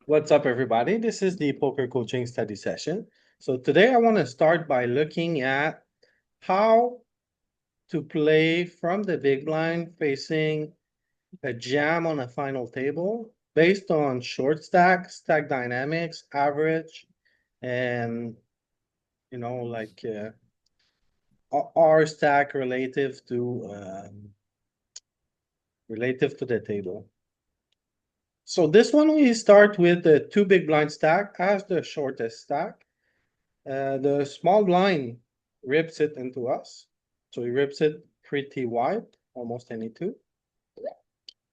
What's up, everybody? This is the poker coaching study session. So today I want to start by looking at how to play from the big blind facing a jam on a final table based on short stack, stack dynamics, average, and our stack relative to the table. So this one we start with the two big blind stack as the shortest stack. The small blind rips it into us. So he rips it pretty wide, almost any two.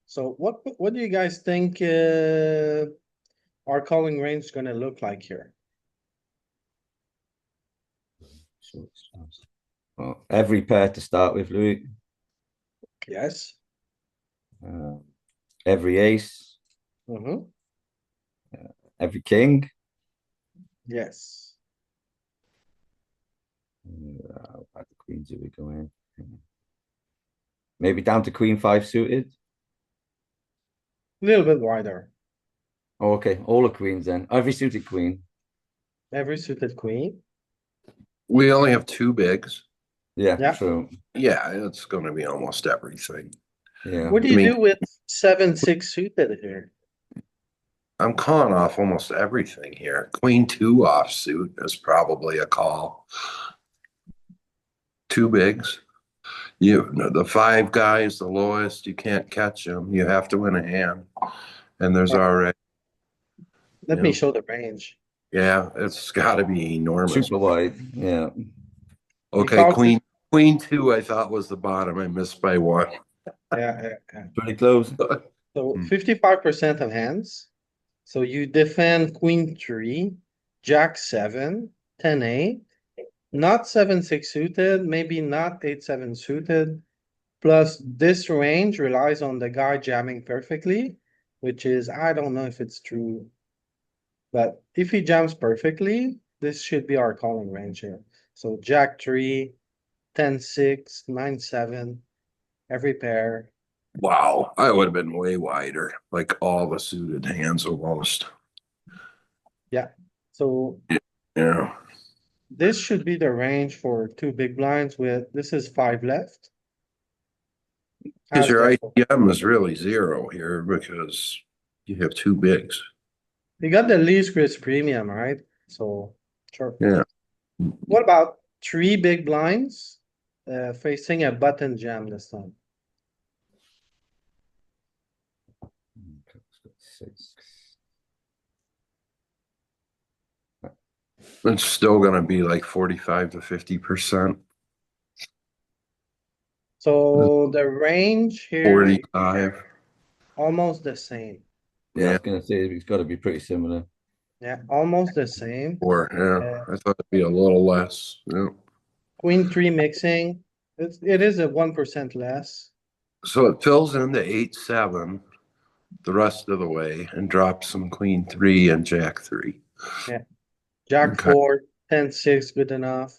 So what do you guys think our calling range is gonna look like here? Well, every pair to start with, Louis. Yes. Uh, every ace, Mm-hmm. every king. Yes. At the queens do we go in? Maybe down to queen five suited. A little bit wider. Oh, okay, all the queens then. Every suited queen. Every suited queen. We only have two bigs. Yeah, Yeah. true. Yeah, it's going to be almost everything. Yeah. What do I you mean, do with 7-6 suited here? I'm calling off almost everything here. Queen two offsuit is probably a call. Two bigs. The five guys, the lowest, you can't catch them. You have to win a hand. And there's already, Let me show the range. yeah, it's got to be enormous. Super wide. Yeah. He Okay, calls it. queen two, I thought was the bottom. I missed by one. Yeah. Pretty close. So 55% of hands. So you defend queen three, jack seven, 10-8, not 7-6 suited, maybe not 8-7 suited. Plus this range relies on the guy jamming perfectly, which is, I don't know if it's true. But if he jams perfectly, this should be our calling range here. So jack three, 10-6, 9-7, every pair. Wow, I would have been way wider, like all the suited hands almost. Yeah. So Yeah. this should be the range for two big blinds with, this is five left. Because As your the, ITM is really zero here because you have two bigs. you got the least risk premium, right? So, sure. Yeah. What about three big blinds, facing a button jam this time? Six. It's still going to be like 45 to 50%. So the range here is 45. almost the same. Yeah, I Yeah. was gonna say it's got to be pretty similar. Yeah, almost the same. Or, Uh, yeah. I thought it'd be a little less. Yeah. Queen three mixing, it is a 1% less. So it fills in the 8-7 the rest of the way and drops some queen three and jack three. Yeah, jack Okay. four, 10-6, good enough.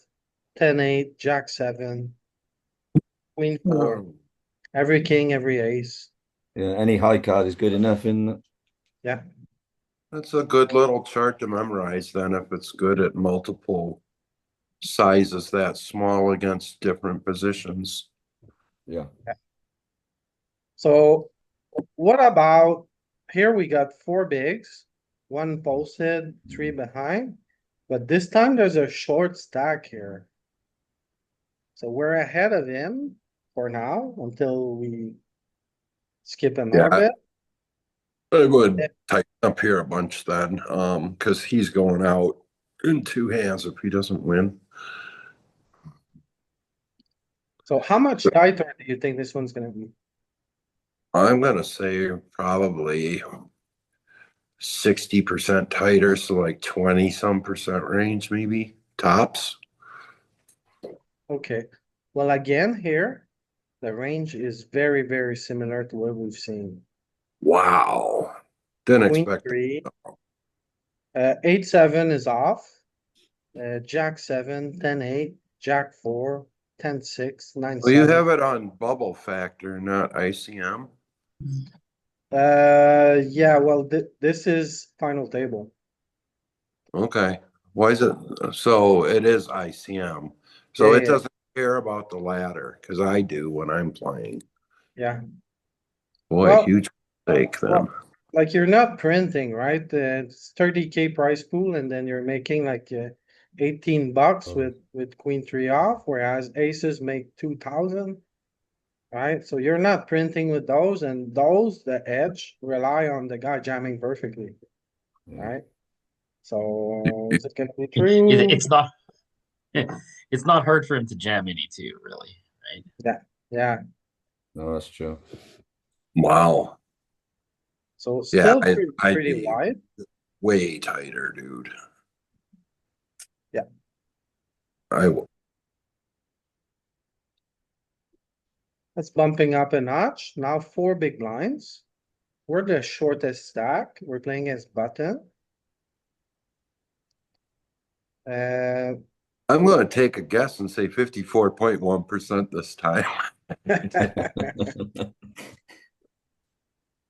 10-8, jack seven, queen four, every king, every ace. Yeah, any high card is good enough in. Yeah, That's a good little chart to memorize then if it's good at multiple sizes that small against different positions. Yeah. so what about, here we got four bigs, one posted, three behind, but this time there's a short stack here. So we're ahead of him for now until we skip him a Yeah, bit. I would tighten up here a bunch then, because he's going out in two hands if he doesn't win. So how much tighter do you think this one's gonna be? I'm gonna say probably 60% tighter, so like 20 some percent range, maybe tops. Okay, well, again, here, the range is very, very similar to what we've seen. Wow. Didn't Queen expect that. three, 8-7 is off. Jack seven, 10-8, jack four, 10-6, nine Well, you seven. have it on bubble factor, not ICM. Yeah, well, this is final table. Okay, why is it, so it is ICM, Yeah, so it yeah, doesn't care about the ladder, cause I do when I'm playing. yeah. Boy, Well, huge mistake then. like you're not printing, right? It's 30K price pool and then you're making like 18 bucks Oh. with queen three off, whereas aces make 2,000, right? So you're not printing with those, and those, the edge, rely on the guy jamming perfectly, Yeah. right? So is it gonna be It, true? it's not it's not hard for him to jam any too, really, right? Yeah, yeah. No, that's true. Wow, So yeah, still I'd pretty be wide. way tighter, dude. Yeah. I, w- That's bumping up a notch. Now four big blinds. We're the shortest stack. We're playing as button. Uh, I'm gonna take a guess and say 54.1% this time. well,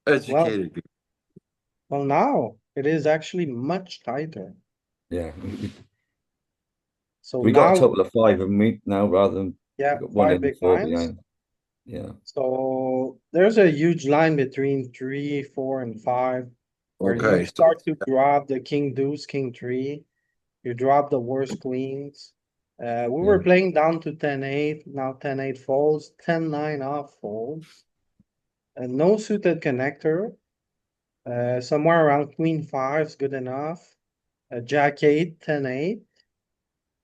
Educated people. well, now it is actually much tighter. Yeah. So We got a now, total of five of me now rather than yeah, we got one five in and big four blinds. behind. Yeah. So there's a huge line between 3, 4, and 5, where you Okay, so start to drop the king deuce, king three. You drop the worst queens. We were Yeah. playing down to 10-8. Now 10-8 folds, 10-9 off folds. And no suited connector. Somewhere around queen five is good enough. Jack 8, 10-8.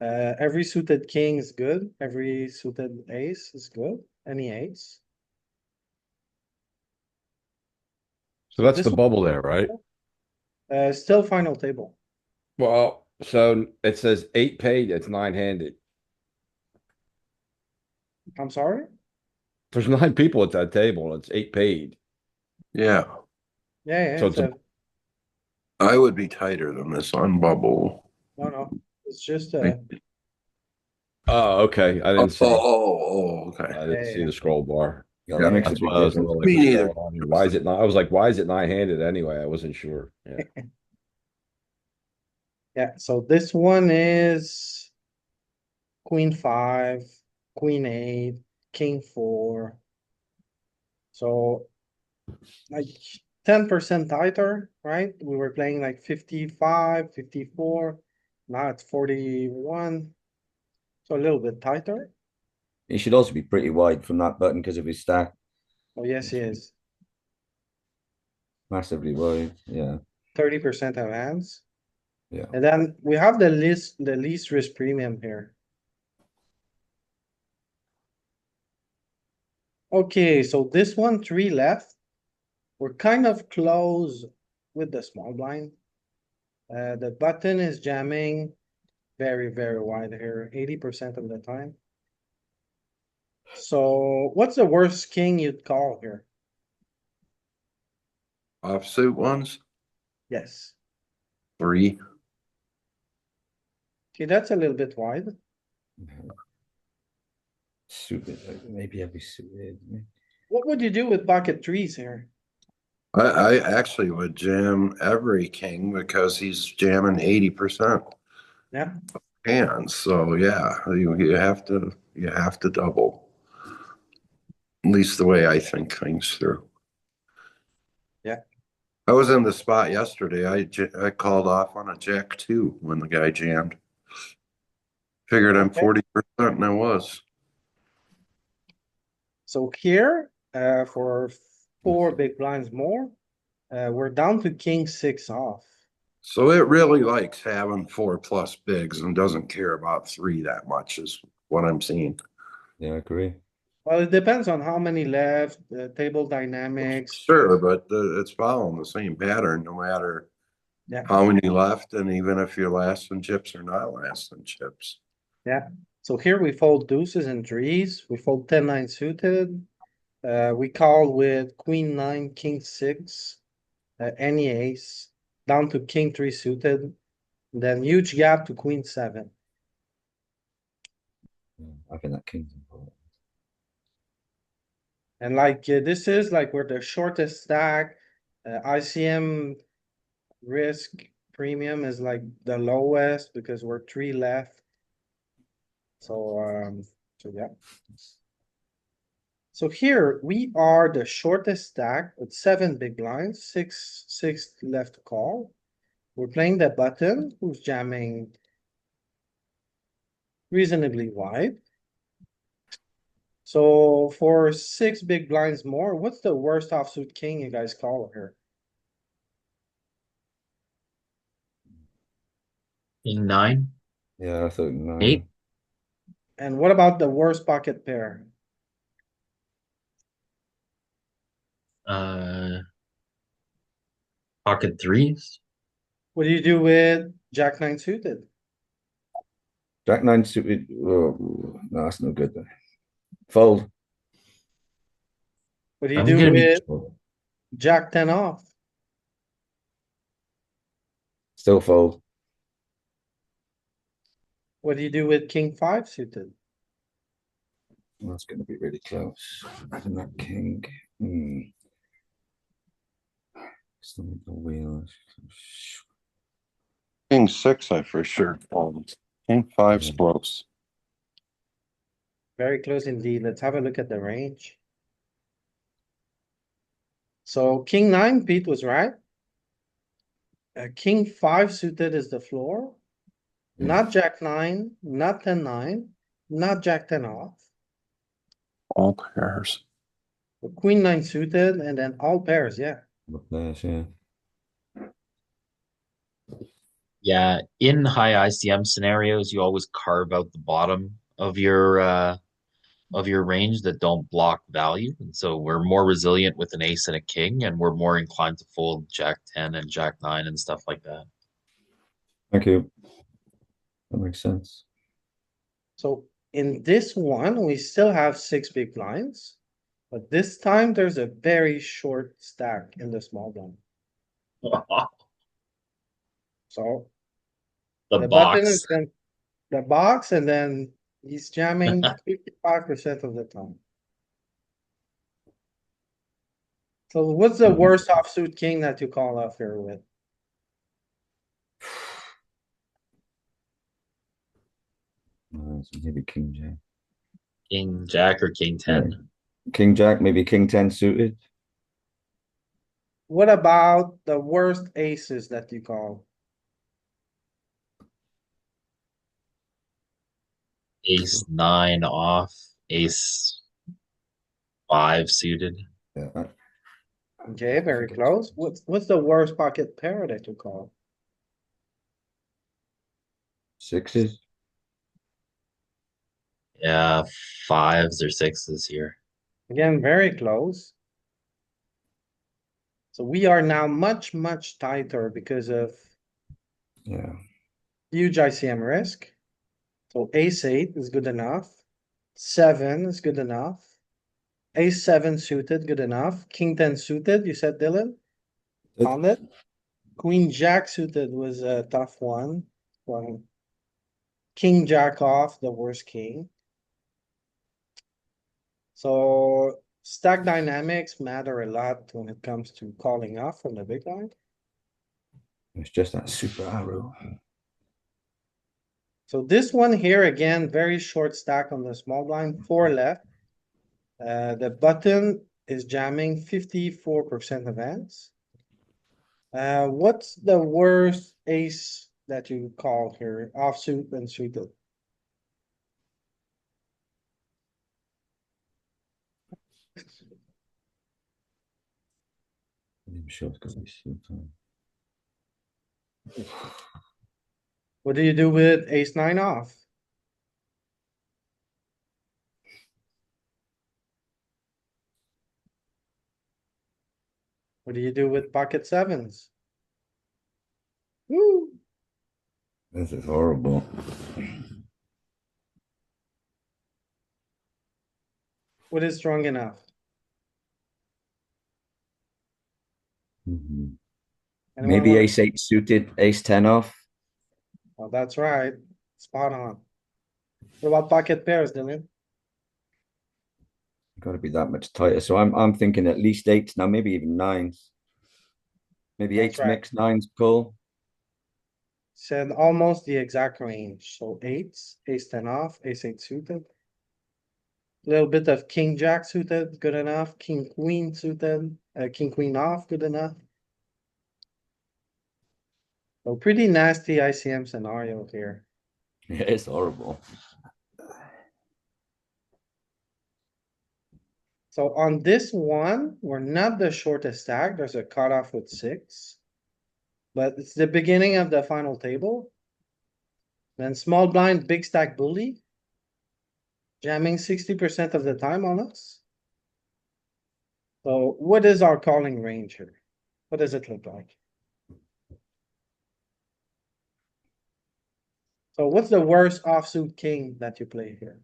Every suited king is good. Every suited ace is good. Any ace. So So that's this the bubble there, right? one, still final table. Well, so it says 8 paid, it's 9 handed. I'm sorry? There's 9 people at that table, and it's 8 paid. yeah, Yeah, yeah, So it's it's a, a, I would be tighter than this on bubble. no, no. It's just oh, okay. I Oh, didn't see. okay. I yeah, didn't see yeah, the scroll bar. Yeah, Yeah, that makes a That's big why I was a difference. little like, me what's neither. going on here? Why is it not? I was like, why is it 9 handed anyway? I wasn't sure. Yeah. yeah. So this one is queen five, queen eight, king four. So like 10% tighter, right? We were playing like 55, 54. Now it's 41. So a little bit tighter. He should also be pretty wide from that button because of his stack. Oh, yes, he is. Massively wide. Yeah. 30% of hands. Yeah. And then we have the least risk premium here. Okay, so this one, three left. We're kind of close with the small blind. The button is jamming very, very wide here, 80% of the time. So what's the worst king you'd call here? Offsuit ones, Yes. 3. Okay, that's a little bit wide. Suited. Maybe every suited. What would you do with pocket threes here? I actually would jam every king because he's jamming 80% Yeah, hands. So yeah, you have to double. At least the way I think things through. yeah. I was in the spot yesterday. I called off on a jack 2 when the guy jammed. Figured I'm Okay. 40% and I was. So here, for four big blinds more, we're down to king six off. So it really likes having 4+ bigs and doesn't care about 3 that much is what I'm seeing. Yeah, I agree. Well, it depends on how many left, the table dynamics. Sure, but it's following the same pattern no matter Yeah, how many left, and even if you're last in chips or not last in chips. yeah. So here we fold deuces and threes. We fold 10-9 suited. We call with queen nine, king six, any ace, down to king three suited. Then huge gap to queen seven. Yeah, I think that king's important. And like this is like we're the shortest stack. ICM risk premium is like the lowest because we're three left. So yeah. So here we are the shortest stack with 7 big blinds, six left to call. We're playing the button who's jamming reasonably wide. So for 6 big blinds more, what's the worst offsuit king you guys call here? King nine, Yeah, I thought no. 8. And what about the worst pocket pair? Uh, pocket threes. What do you do with jack nine suited? Jack nine suited. Oh, no, that's no good. Then. Fold. What do you I'm do gonna be with jack 10 off? Still fold. What do you do with king five suited? That's going to be really close. Imagine that king. Still need the wheels. King six, I for sure fold. King five's Yeah. close. Very close indeed. Let's have a look at the range. So king nine, Pete was right. King five suited is the floor. Yeah. Not jack nine, not 10-9, not jack 10 off. All pairs. The queen nine suited and then all pairs, yeah. The players, yeah. Yeah, in high ICM scenarios, you always carve out the bottom of your range that don't block value. And so we're more resilient with an ace and a king, and we're more inclined to fold jack 10 and jack 9 and stuff like that. Thank you. That makes sense. So in this one, we still have 6 big blinds. But this time there's a very short stack in the small blind. So The the button box. is then the box and then he's jamming 55% of the time. So what's the worst offsuit king that you call off here with? So maybe king jack. King jack or king 10. King jack, maybe king 10 suited. What about the worst aces that you call? Ace 9 off. Ace 5 suited. Yeah. Okay, very close. What's the worst pocket pair that you call? Sixes. Yeah, 5s or 6s here. Again, very close. So we are now much, much tighter because of Yeah. huge ICM risk. So ace eight is good enough. 7 is good enough. Ace 7 suited, good enough. King 10 suited, you said Dylan? Found it? Queen jack suited was a tough one. Well, king jack off, the worst king. So stack dynamics matter a lot when it comes to calling off from the big line. It's just that super arrow. So this one here, again, very short stack on the small blind, 4 left. The button is jamming 54% of hands. What's the worst ace that you call here, offsuit and suited? I'm sure it's gonna be suited. What do you do with ace 9 off? What do you do with pocket sevens? Woo! This is horrible. What is strong enough? Mhm. Anyone Maybe wanna- ace 8 suited, ace 10 off. Oh, that's right. Spot on. What about pocket pairs, Dylan? Got to be that much tighter. So I'm thinking at least eights now, maybe even nines. Maybe That's eights right. mix, nines call. Said almost the exact range. So eights, ace ten off, ace eight suited. Little bit of king jack suited, good enough. King queen suited, king queen off, good enough. So pretty nasty ICM scenario here. Yeah, it's horrible. So on this one, we're not the shortest stack. There's a cutoff with six. But it's the beginning of the final table. Then small blind, big stack bully. Jamming 60% of the time on us. So what is our calling range here? What does it look like? So what's the worst offsuit king that you play here?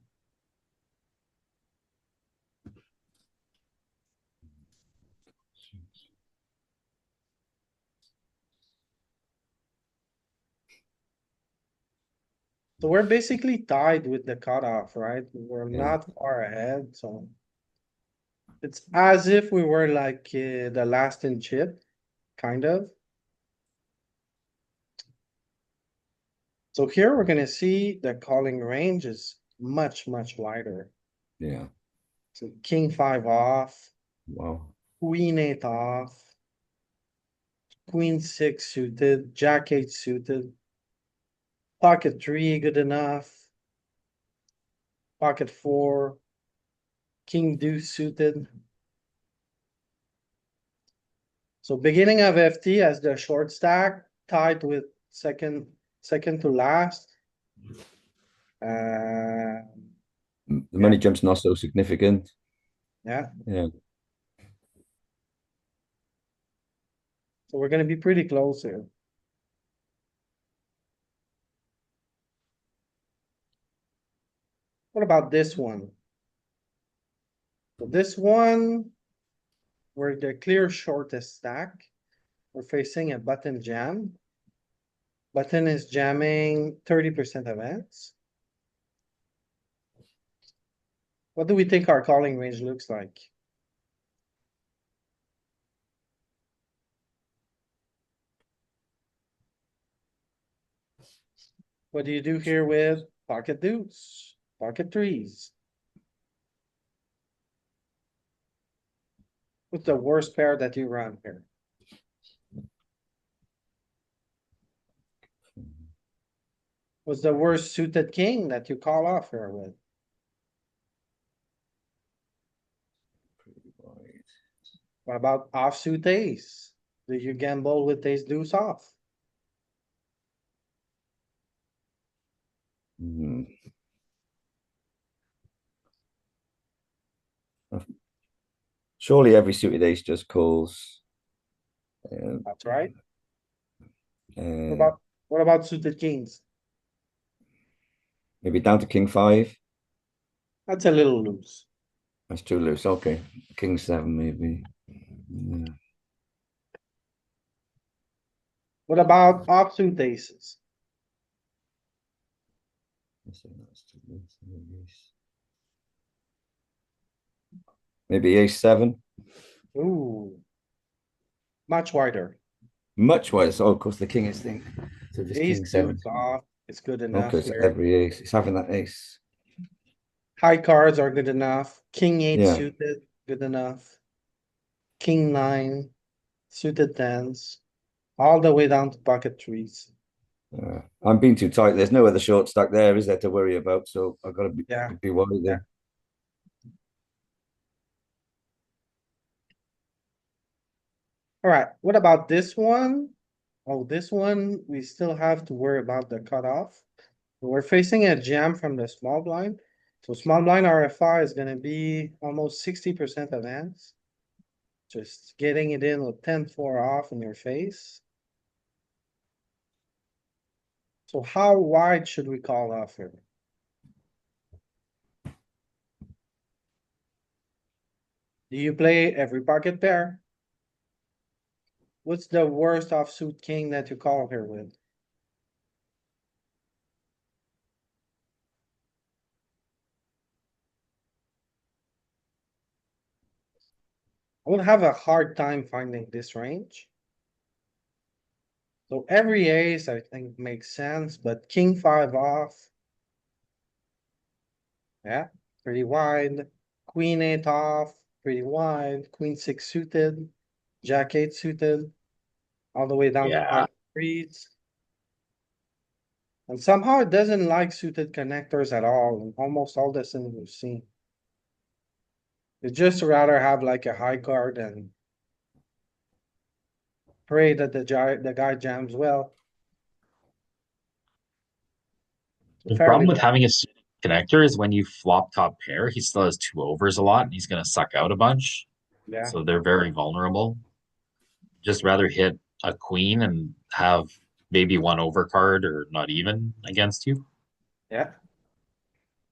So we're basically tied with the cutoff, right? We're Yeah. not far ahead, so. It's as if we were like the last in chip, kind of. So here we're gonna see the calling range is much, much wider. Yeah. So king five off, Wow. queen eight off. Queen six suited, jack eight suited. Pocket three, good enough. Pocket four. King deuce suited. So beginning of FT as the short stack, tied with second to last. Uh, The money jump's not so significant. yeah, Yeah. so we're gonna be pretty close here. What about this one? So this one, we're the clear shortest stack. We're facing a button jam. Button is jamming 30% of hands. What do we think our calling range looks like? What do you do here with pocket deuce, pocket threes? What's the worst pair that you run here? What's the worst suited king that you call off here with? What about offsuit ace? Do you gamble with ace deuce off? Mhm. Surely every suited ace just calls. That's right. Uh, What about suited kings? maybe down to king five. That's a little loose. That's too loose. Okay. King seven, maybe. Yeah. What about offsuit aces? Maybe ace seven. Ooh. Much wider. Much worse. Oh, of course, the king is thing. So just Ace king seven. deuce off is good Okay, enough so here. every ace. It's having that ace. High cards are good enough. King eight Yeah. suited, good enough. King nine, suited tens, all the way down to pocket threes. I'm being too tight. There's no other short stack there, is there, to worry about? So I've got to Yeah. be worried there. Alright, what about this one? Oh, this one, we still have to worry about the cutoff. We're facing a jam from the small blind. So small blind RFI is gonna be almost 60% of hands. Just getting it in with 10-4 off in your face. So how wide should we call off here? Do you play every pocket pair? What's the worst offsuit king that you call here with? I would have a hard time finding this range. So every ace, I think, makes sense, but king five off. Yeah, pretty wide. Queen eight off, pretty wide. Queen six suited, jack eight suited, all the way down to Yeah. pocket threes. And somehow it doesn't like suited connectors at all in almost all the sims we've seen. It just rather have like a high card and pray that the guy jams well. The Fairly problem with good. having a suited connector is when you flop top pair, he still has two overs a lot and he's going to suck out a bunch. Yeah, So they're very vulnerable. Just rather hit a queen and have maybe one overcard or not even against you. yeah.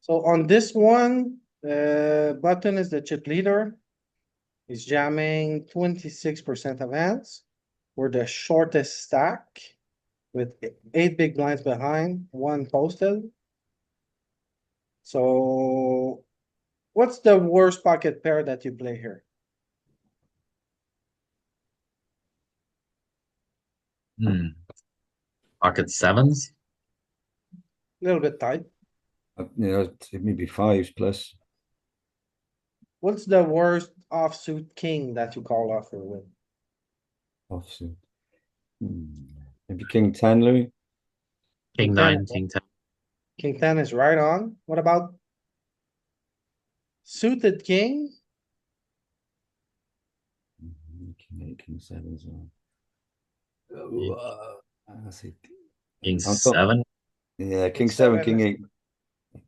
So on this one, button is the chip leader. He's jamming 26% of hands. We're the shortest stack with 8 big blinds behind, one posted. So what's the worst pocket pair that you play here? Pocket sevens. A little bit tight. Maybe fives plus. What's the worst offsuit king that you call off or with? Offsuit. Maybe king 10, Louis. King King 10, nine, king 10. king 10 is right on. What about suited king? King 8, king 7 as well. I see. King On top. 7. Yeah, King king 7, king is- 8.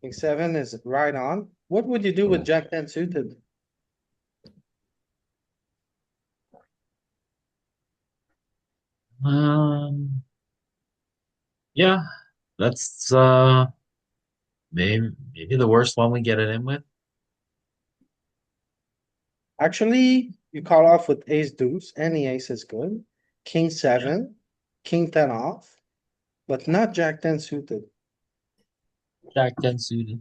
King 7 is right on. What would you do with jack 10 suited? Yeah, that's maybe the worst one we get it in with. Actually, you call off with ace deuce. Any ace is good. King 7, king 10 off, but not jack 10 suited. Jack 10 suited.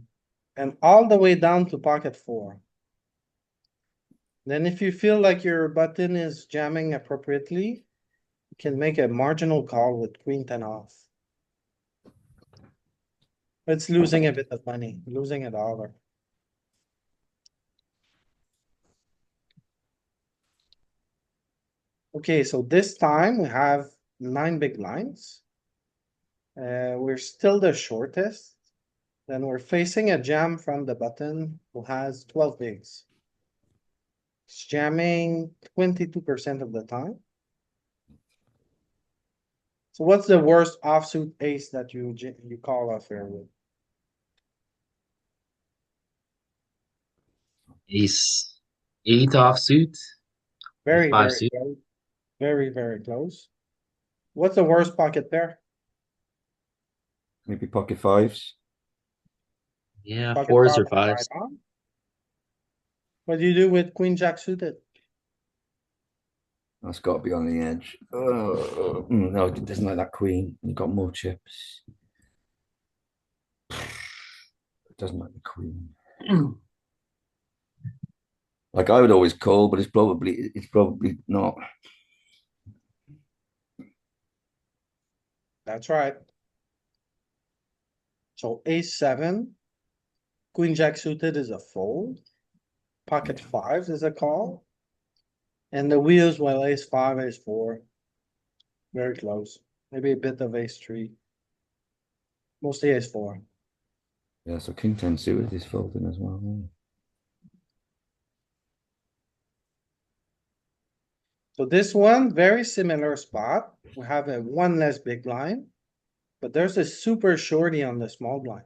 And all the way down to pocket 4. Then if you feel like your button is jamming appropriately, you can make a marginal call with queen 10 off. It's losing a bit of money, losing a dollar. Okay, so this time we have 9 big blinds. We're still the shortest. Then we're facing a jam from the button who has 12 bigs. It's jamming 22% of the time. So what's the worst offsuit ace that you call off here with? Ace 8 offsuit. Very, Five very suit. close. Very, very close. What's the worst pocket pair? Maybe pocket fives. Yeah, Pocket fours five or is fives. right on. What do you do with queen jack suited? That's got to be on the edge. No, it doesn't like that queen. You've got more chips. It doesn't like the queen. Like I would always call, but it's probably not. That's right. So ace 7, queen jack suited is a fold. Pocket fives is a call. And the wheels, well, ace 5, ace 4. Very close. Maybe a bit of ace 3. Mostly ace 4. Yeah, so king 10 suited is folding as well. Yeah. So this one, very similar spot. We have a one less big blind, but there's a super shorty on the small blind.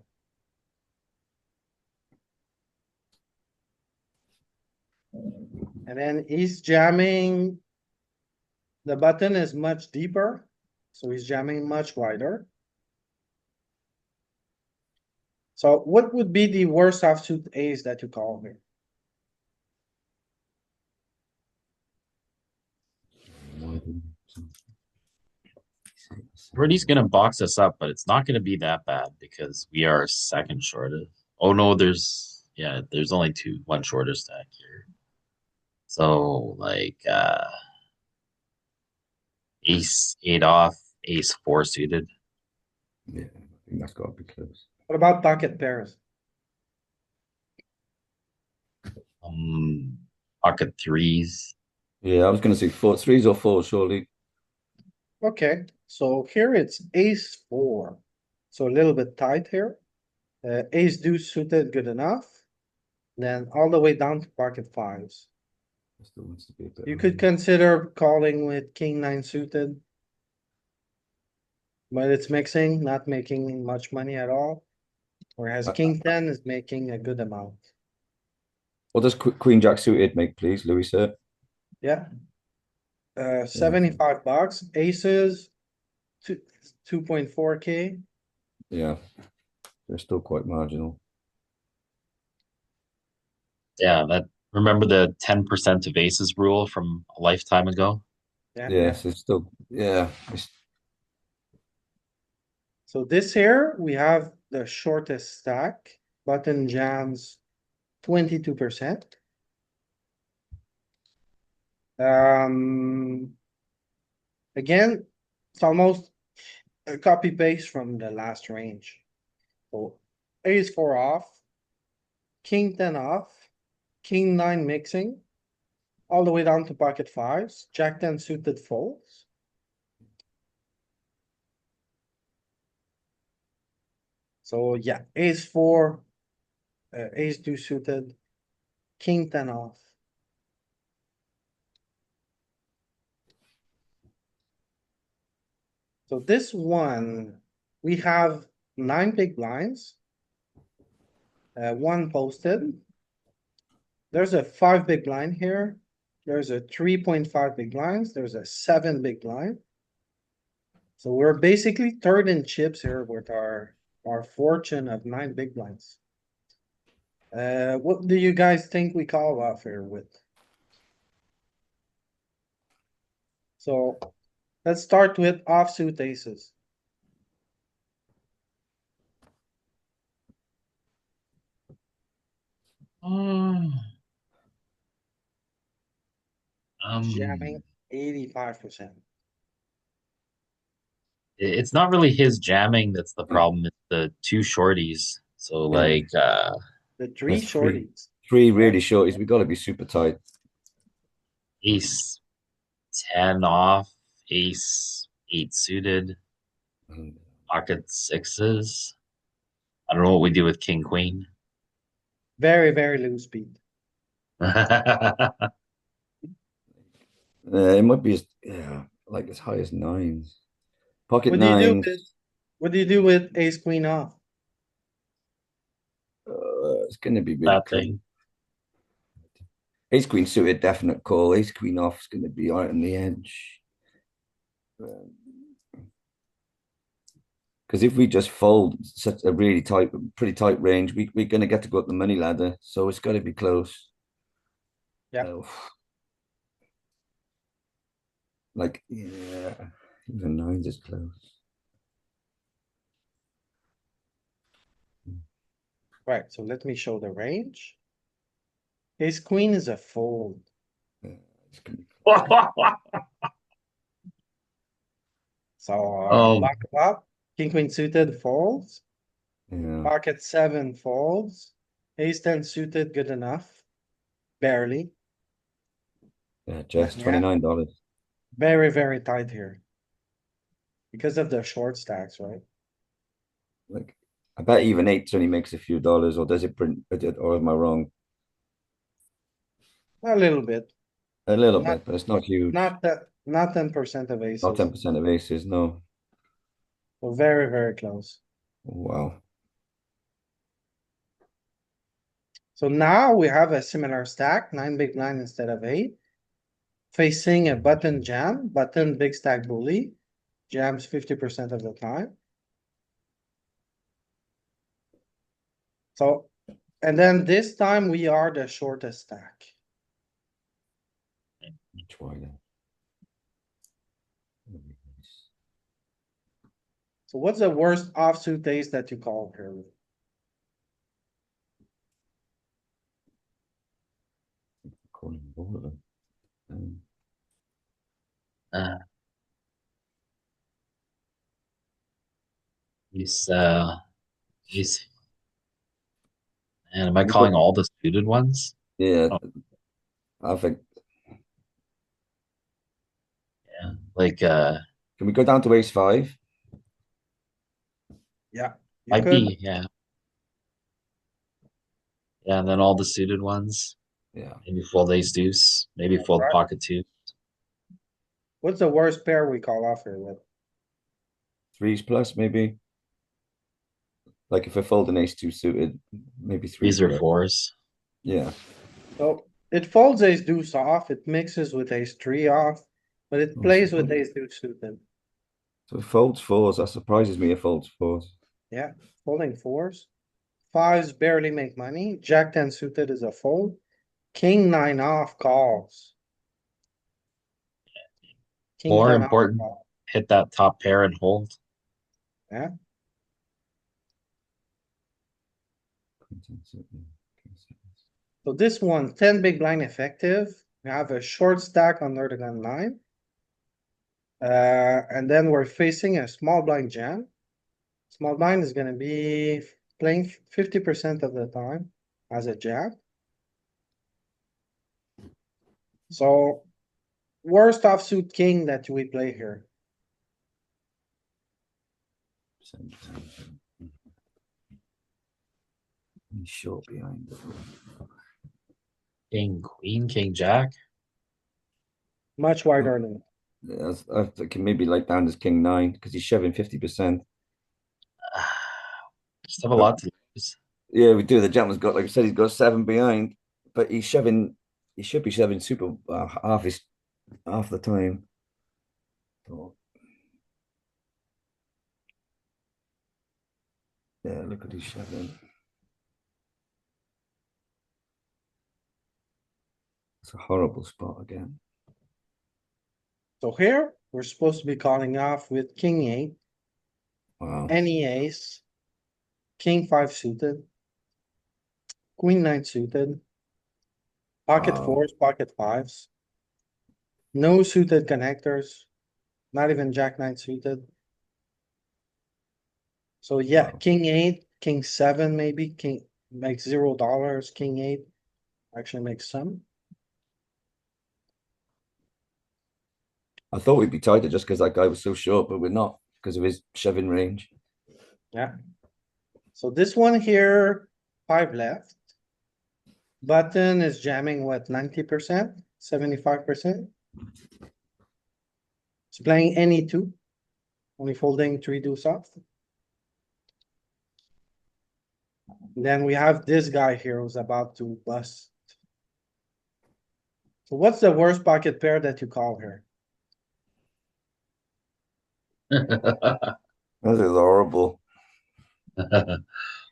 And then he's jamming. The button is much deeper, so he's jamming much wider. So what would be the worst offsuit ace that you call here? Brady's gonna box us up, but it's not gonna be that bad because we are second shortest. Oh no, there's only one shorter stack here. So like ace 8 off ace four suited. Yeah, I think that's gotta be close. What about pocket pairs? Pocket threes. Yeah, I was gonna say four, threes or fours, surely. Okay, so here it's ace four. So a little bit tight here. Ace deuce suited, good enough. Then all the way down to pocket fives. Still wants to be a bit. You could consider calling with king nine suited. But it's mixing, not making much money at all. Whereas Uh, king ten is making a good amount. What does Queen Jack suited make, please, Louis said? Yeah. 75 bucks, aces, 2.4K. Yeah, they're still quite marginal. Yeah, that remember the 10% of aces rule from a lifetime ago? Yeah, Yes, it's still, yeah, it's, So this here, we have the shortest stack, button jams 22%. Um, again, it's almost a copy paste from the last range. So ace four off, king ten off, king nine mixing, all the way down to pocket fives, jack ten suited folds. So yeah, ace four, ace two suited, king ten off. So this one, we have 9 big blinds. One posted. There's a 5 big blind here. There's a 3.5 big blinds. There's a 7 big blind. So we're basically third in chips here with our fortune of 9 big blinds. What do you guys think we call off here with? So let's start with offsuit aces. Um, Jamming 85%. it's not really his jamming that's the problem. It's the two shorties. So like The three that's shorties. three really shorties. We gotta be super tight. ace 10 off, ace 8 suited, Mm. pocket sixes. I don't know what we do with king queen. Very, very loose beat. It might be, yeah, like as high as nines. Pocket What do you do nines. with, what do you do with ace queen off? It's gonna be really That close. thing. Ace queen suited, definite call. Ace queen off is gonna be out on the edge. Because if we just fold such a really tight, pretty tight range, we're gonna get to go up the money ladder. So it's gotta be close. Yeah. Like, yeah, even nines is close. Right, so let me show the range. Ace queen is a fold. Yeah, it's gonna be So Oh, lock it up. King queen suited folds. yeah, Pocket seven folds. Ace ten suited, good enough. Barely. yeah, But just yeah, $29. very, very tight here. Because of the short stacks, right? Like, I bet even eights only makes a few dollars, or does it print? Or am I wrong? A little bit. A little Not bit, but it's not huge. not 10% of Not aces. 10% of aces. No. So very, very close. Wow. So now we have a similar stack, 9 big blind instead of 8. Facing a button jam, button big stack bully. Jams 50% of the time. So, and then this time we are the shortest stack. Much wider. So what's the worst offsuit ace that you call here? Calling all of them. uh, He's he's and am I Can we go- calling all the suited ones? Yeah, Oh. I think. Yeah. Like Can we go down to ace five? Yeah, you might could. be, yeah. Yeah, and then all the suited ones. Yeah. Maybe fold ace deuce, maybe fold Right. pocket two. What's the worst pair we call off here with? Threes plus, maybe. Like if I fold an ace two suited, maybe threes These are plus. fours. Yeah. So it folds ace deuce off, it mixes with ace three off, but it Oh, plays so with fold- ace deuce suited. So it folds fours. That surprises me. It folds fours. Yeah, folding fours. Fives barely make money. Jack ten suited is a fold. King nine off calls. King More ten off important, call. hit that top pair and hold. Yeah, so this one, 10 big blind effective. We have a short stack under the gun line. And then we're facing a small blind jam. Small blind is gonna be playing 50% of the time as a jab. So worst offsuit king that we play here. He's short behind. King, queen, king, jack. Much wider than. Yeah, I can maybe like down as king nine because he's shoving 50%. Just have a lot to lose. Yeah, we do. The gentleman's got, like I said, he's got seven behind, but he's shoving. He should be shoving super half the time. So, yeah, look at his shoving. It's a horrible spot again. So here, we're supposed to be calling off with king eight, Wow. any ace, king five suited, queen nine suited, pocket Wow. fours, pocket fives. No suited connectors, not even jack nine suited. So yeah, Wow. king eight, king seven, maybe king makes $0, king eight actually makes some. I thought we'd be tighter just because that guy was so short, but we're not because of his shoving range. Yeah. So this one here, five left. Button is jamming what, 90%, 75%? It's playing any two, only folding three deuce off. Then we have this guy here who's about to bust. So what's the worst pocket pair that you call here? This is horrible.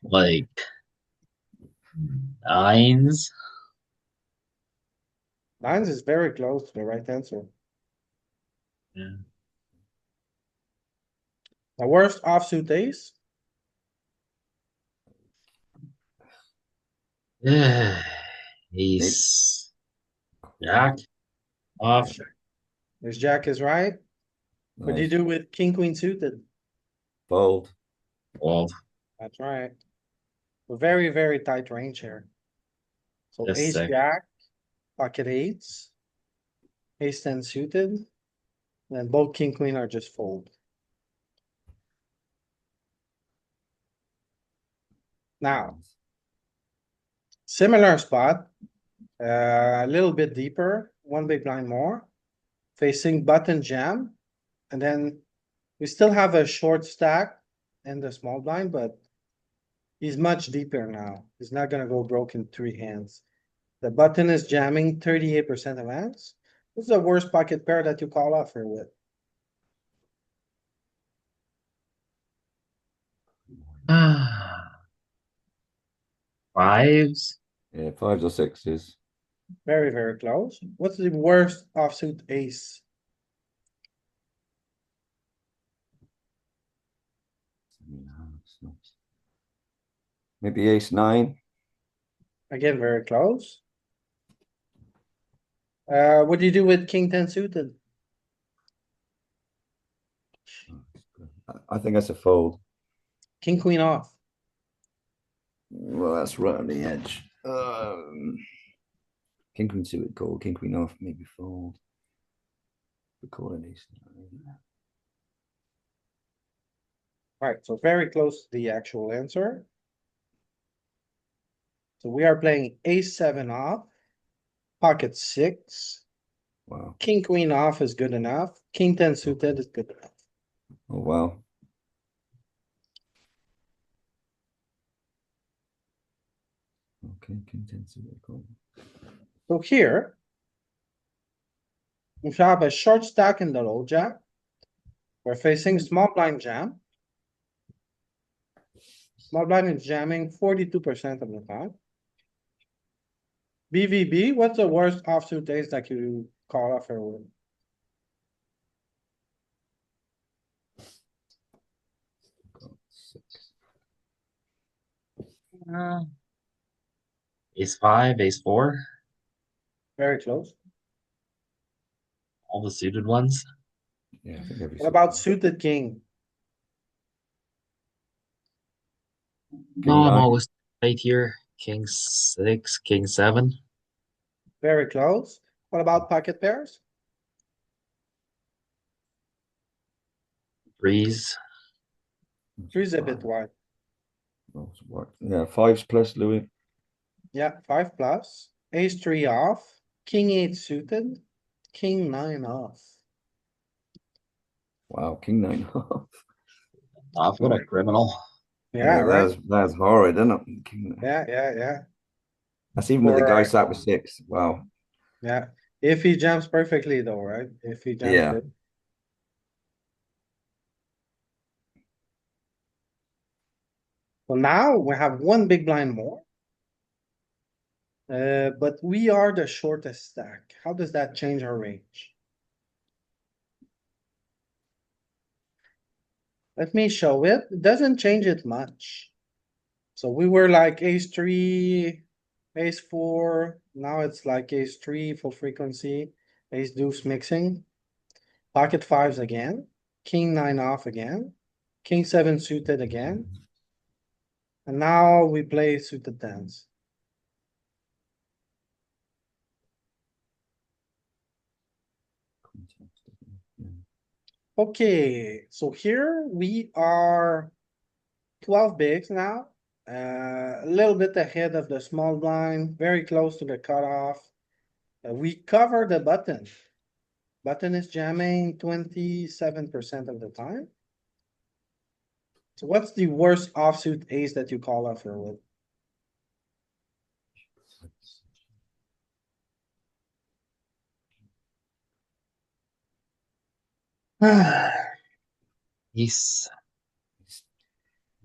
Like nines. Nines is very close to the right answer. Yeah. The worst offsuit ace, Ace, jack, off. there's jack is right. What do you Nice. do with king queen suited? Fold. Fold. That's right. A very, very tight range here. So Just ace sick. jack, pocket eights, ace ten suited, then both king queen are just fold. Now, similar spot, a little bit deeper, one big blind more, facing button jam, and then we still have a short stack and the small blind, but he's much deeper now. He's not gonna go broke in three hands. The button is jamming 38% of hands. What's the worst pocket pair that you call off here with? Fives. Yeah, fives or sixes. Very, very close. What's the worst offsuit ace? Maybe ace nine. Again, very close. What do you do with king ten suited? I think that's a fold. King, queen off. Well, that's right on the edge. King queen suited call, king queen off, maybe fold. We call it ace nine. Right, so very close to the actual answer. So we are playing ace seven off, pocket six, Wow. king, queen off is good enough, king ten suited is good enough. Oh wow. Okay, king ten suited call. So here. We have a short stack in the low jack. We're facing small blind jam. Small blind is jamming 42% of the time. BVB, what's the worst offsuit ace that you call off or with? Six. Ace five, ace four, Very close. all the suited ones. Yeah, I think every What about suited. suited king? King I'm nine. always right here. King six, king seven. Very close. What about pocket pairs? Threes. Three's a bit wide. Yeah, fives plus Louis. Yeah, 5+. Ace three off, king eight suited, king nine off. Wow, king nine. Off what a criminal. Yeah, right? That's horrid, isn't it? King nine. Yeah. That's even with the guy Correct. sat with six. Wow. Yeah, if he jumps perfectly though, right? If he jumps Yeah. good. So now we have one big blind more. But we are the shortest stack. How does that change our range? Let me show it. It doesn't change it much. So we were like ace three, ace four. Now it's like ace three full frequency, ace deuce mixing. Pocket fives again, king nine off again, king seven suited again. And now we play suited tens. Okay, so here we are 12 bigs now. A little bit ahead of the small blind, very close to the cutoff. We cover the button. Button is jamming 27% of the time. So what's the worst offsuit ace that you call off here with? Ace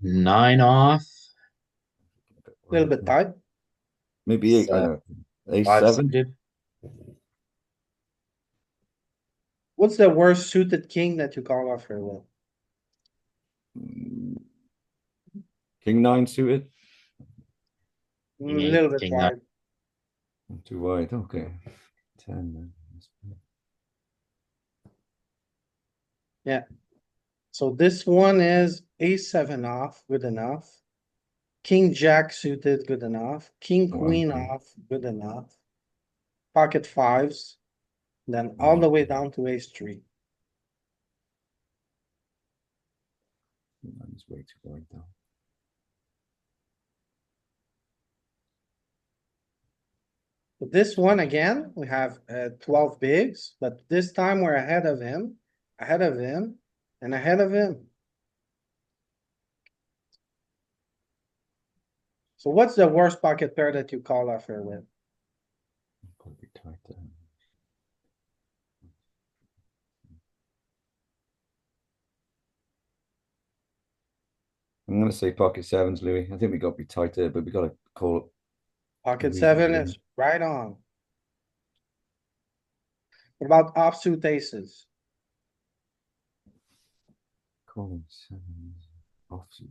nine off. Little bit tight. Maybe eight. Ace Five seven. suited. What's the worst suited king that you call off here with? King nine suited. King eight, Little bit king nine. wide. Too wide. Okay. 10 then. Yeah. So this one is ace seven off, good enough. King jack suited, good enough. King queen Okay. off, good enough. Pocket fives, then all the way down to ace three. Nine's way too wide though. So this one again, we have 12 bigs, but this time we're ahead of him, and ahead of him. So what's the worst pocket pair that you call off here with? Probably tight there. I'm gonna say pocket sevens, Louis. I think we got to be tight there, but we got to call it. Pocket reasonable seven limit. is right on. What about offsuit aces? Calling sevens. Offsuit.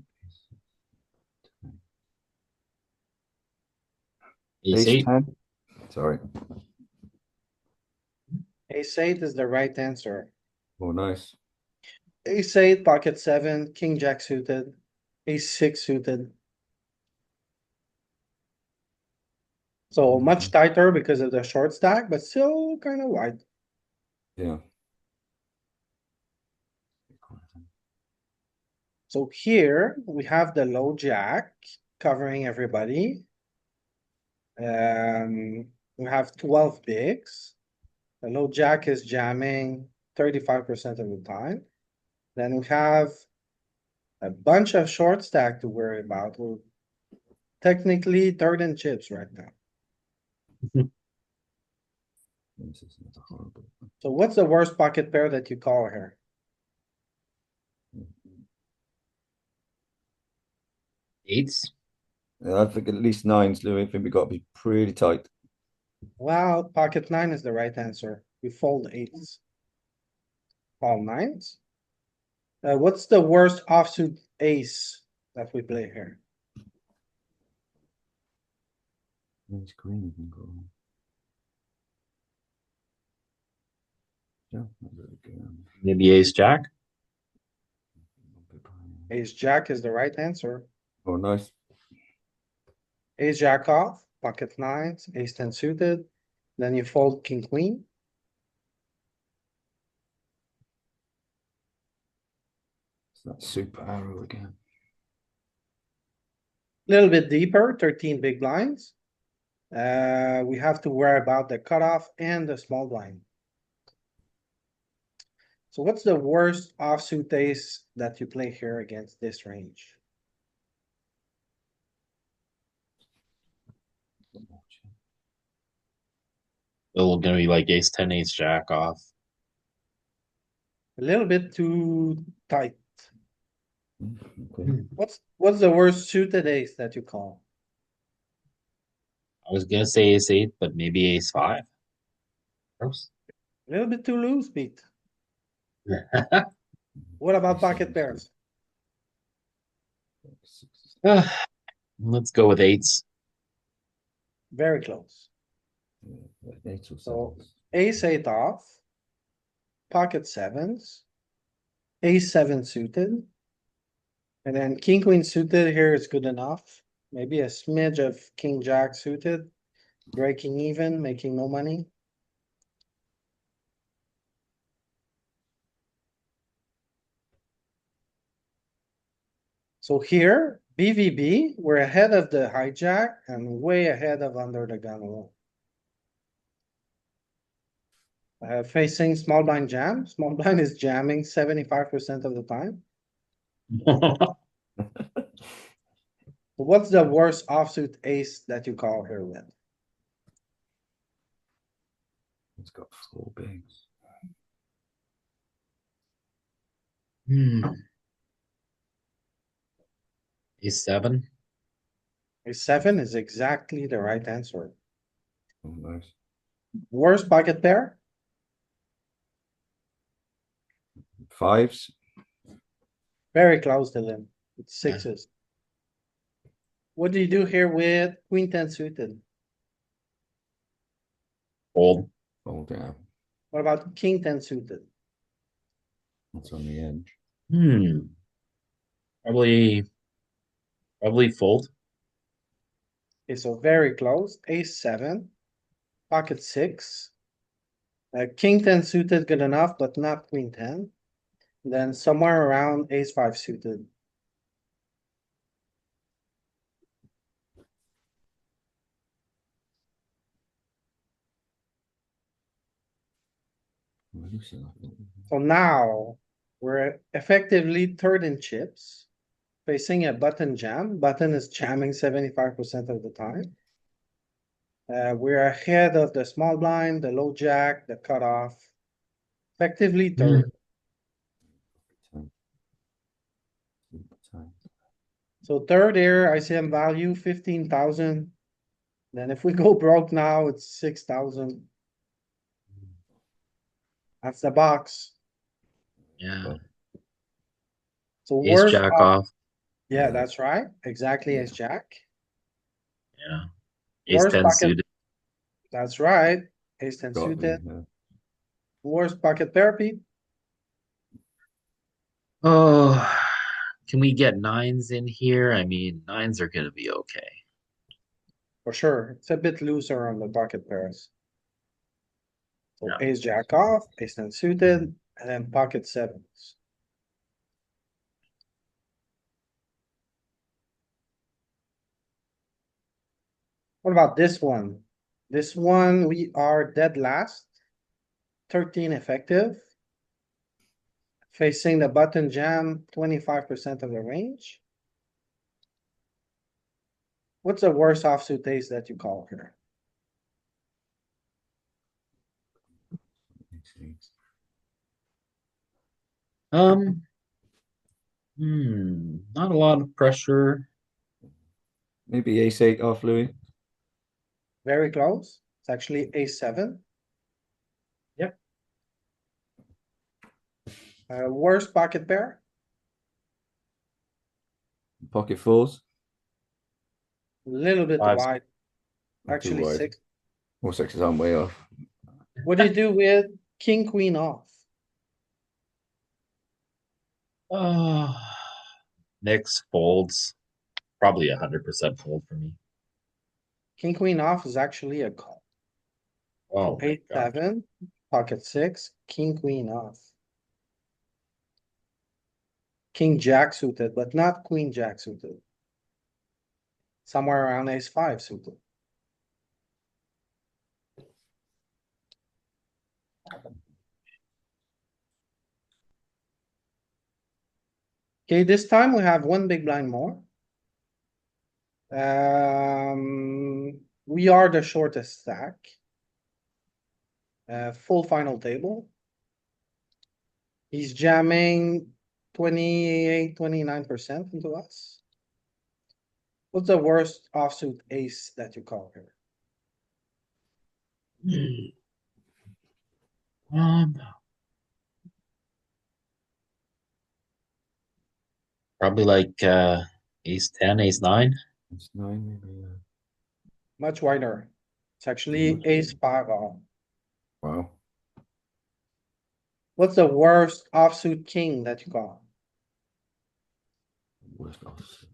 Ace eight. 10. Sorry. Ace eight is the right answer. Oh, nice. Ace eight, pocket seven, king jack suited. Ace six suited. So much tighter because of the short stack, but still kind of wide. Yeah. So here we have the low jack covering everybody. We have 12 bigs. The low jack is jamming 35% of the time. Then we have a bunch of short stack to worry about. We're technically third in chips right now. This is not horrible. So what's the worst pocket pair that you call here? Eights. I think at least nines, Louis. I think we got to be pretty tight. Well, pocket nine is the right answer. We fold eights. Call nines. What's the worst offsuit ace that we play here? Ace queen can go. Yeah, that's very good. Maybe ace jack. Ace jack is the right answer. Oh, nice. Ace jack off, pocket nines, ace ten suited. Then you fold king queen. It's that super arrow again. Little bit deeper, 13 big blinds. We have to worry about the cutoff and the small blind. So what's the worst offsuit ace that you play here against this range? Still gonna be like ace ten, ace jack off. A little bit too tight. Okay. What's the worst suited ace that you call? I was gonna say ace eight, but maybe ace five. Gross. A little bit too loose, Pete. What about pocket pairs? Let's go with eights. Very close. Eight or So sevens. ace eight off. Pocket sevens. Ace seven suited. And then king queen suited here is good enough. Maybe a smidge of king jack suited. Breaking even, making no money. So here, BVB, we're ahead of the hijack and way ahead of under the gun wall. Facing small blind jam, small blind is jamming 75% of the time. What's the worst offsuit ace that you call here with? It's got four bigs. Ace seven. A seven is exactly the right answer. Oh, nice. Worst pocket pair? Fives. Very close to them. It's Yeah. sixes. What do you do here with queen ten suited? Fold. Fold down. What about king ten suited? That's on the edge. Probably fold. Okay, so very close. Ace seven, pocket six. King ten suited good enough, but not queen ten. Then somewhere around ace five suited. So now we're effectively third in chips. Facing a button jam. Button is jamming 75% of the time. We're ahead of the small blind, the low jack, the cutoff. Effectively third. So third here, ICM value 15,000. Then if we go broke now, it's 6,000. That's the box. Yeah. So Ace worst jack off, off. yeah, that's right. Exactly as jack. Yeah. Ace Worst ten pocket, suited. that's right. Ace ten Got me, suited. yeah. Worst pocket pair, Pete. Oh, Can we get nines in here? I mean, nines are gonna be okay. For sure. It's a bit looser on the pocket pairs. So Yeah. ace jack off, ace ten suited, and then pocket sevens. What about this one? This one, we are dead last. 13 effective. Facing the button jam, 25% of the range. What's the worst offsuit ace that you call here? Um, not a lot of pressure. Maybe ace eight off, Louis. Very close. It's actually ace seven. Yep. Worst pocket pair, Pocket fours. little bit Fives. wide, Not too actually wide. six. Or sixes aren't way off. What do you do with king, queen off? Uh, Mix folds. Probably 100% fold for me. King, queen off is actually a call. Oh So my eight, god. seven, pocket six, king, queen off. King, jack suited, but not queen, jack suited. Somewhere around ace five suited. Okay, this time we have one big blind more. We are the shortest stack. Full final table. He's jamming 28, 29% into us. What's the worst offsuit ace that you call here? Um, Probably like ace 10, ace 9. Ace nine, maybe. Much wider. It's actually ace five off. Wow. What's the worst offsuit king that you call? Worst offs.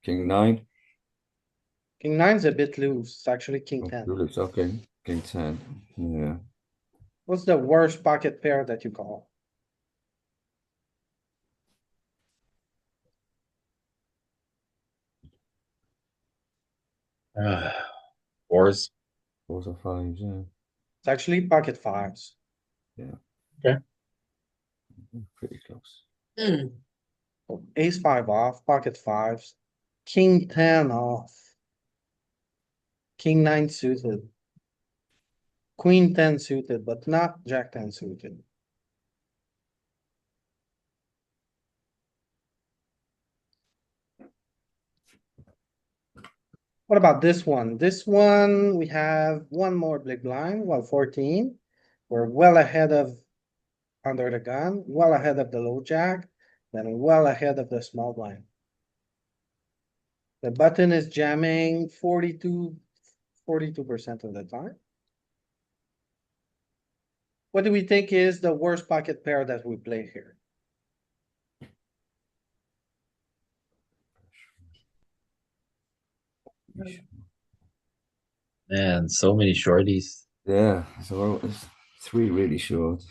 King nine. King nine's a bit loose. It's actually king Oh, ten. looks okay. King ten. Yeah. What's the worst pocket pair that you call? Fours. Fours or fives, yeah. It's actually pocket fives. Pretty close. So ace five off, pocket fives, king ten off. King nine suited. Queen ten suited, but not jack ten suited. What about this one? This one, we have one more big blind, well, 14. We're well ahead of under the gun, well ahead of the low jack, then well ahead of the small blind. The button is jamming 42% of the time. What do we think is the worst pocket pair that we play here? Man, so many shorties. Yeah, so it's three really short.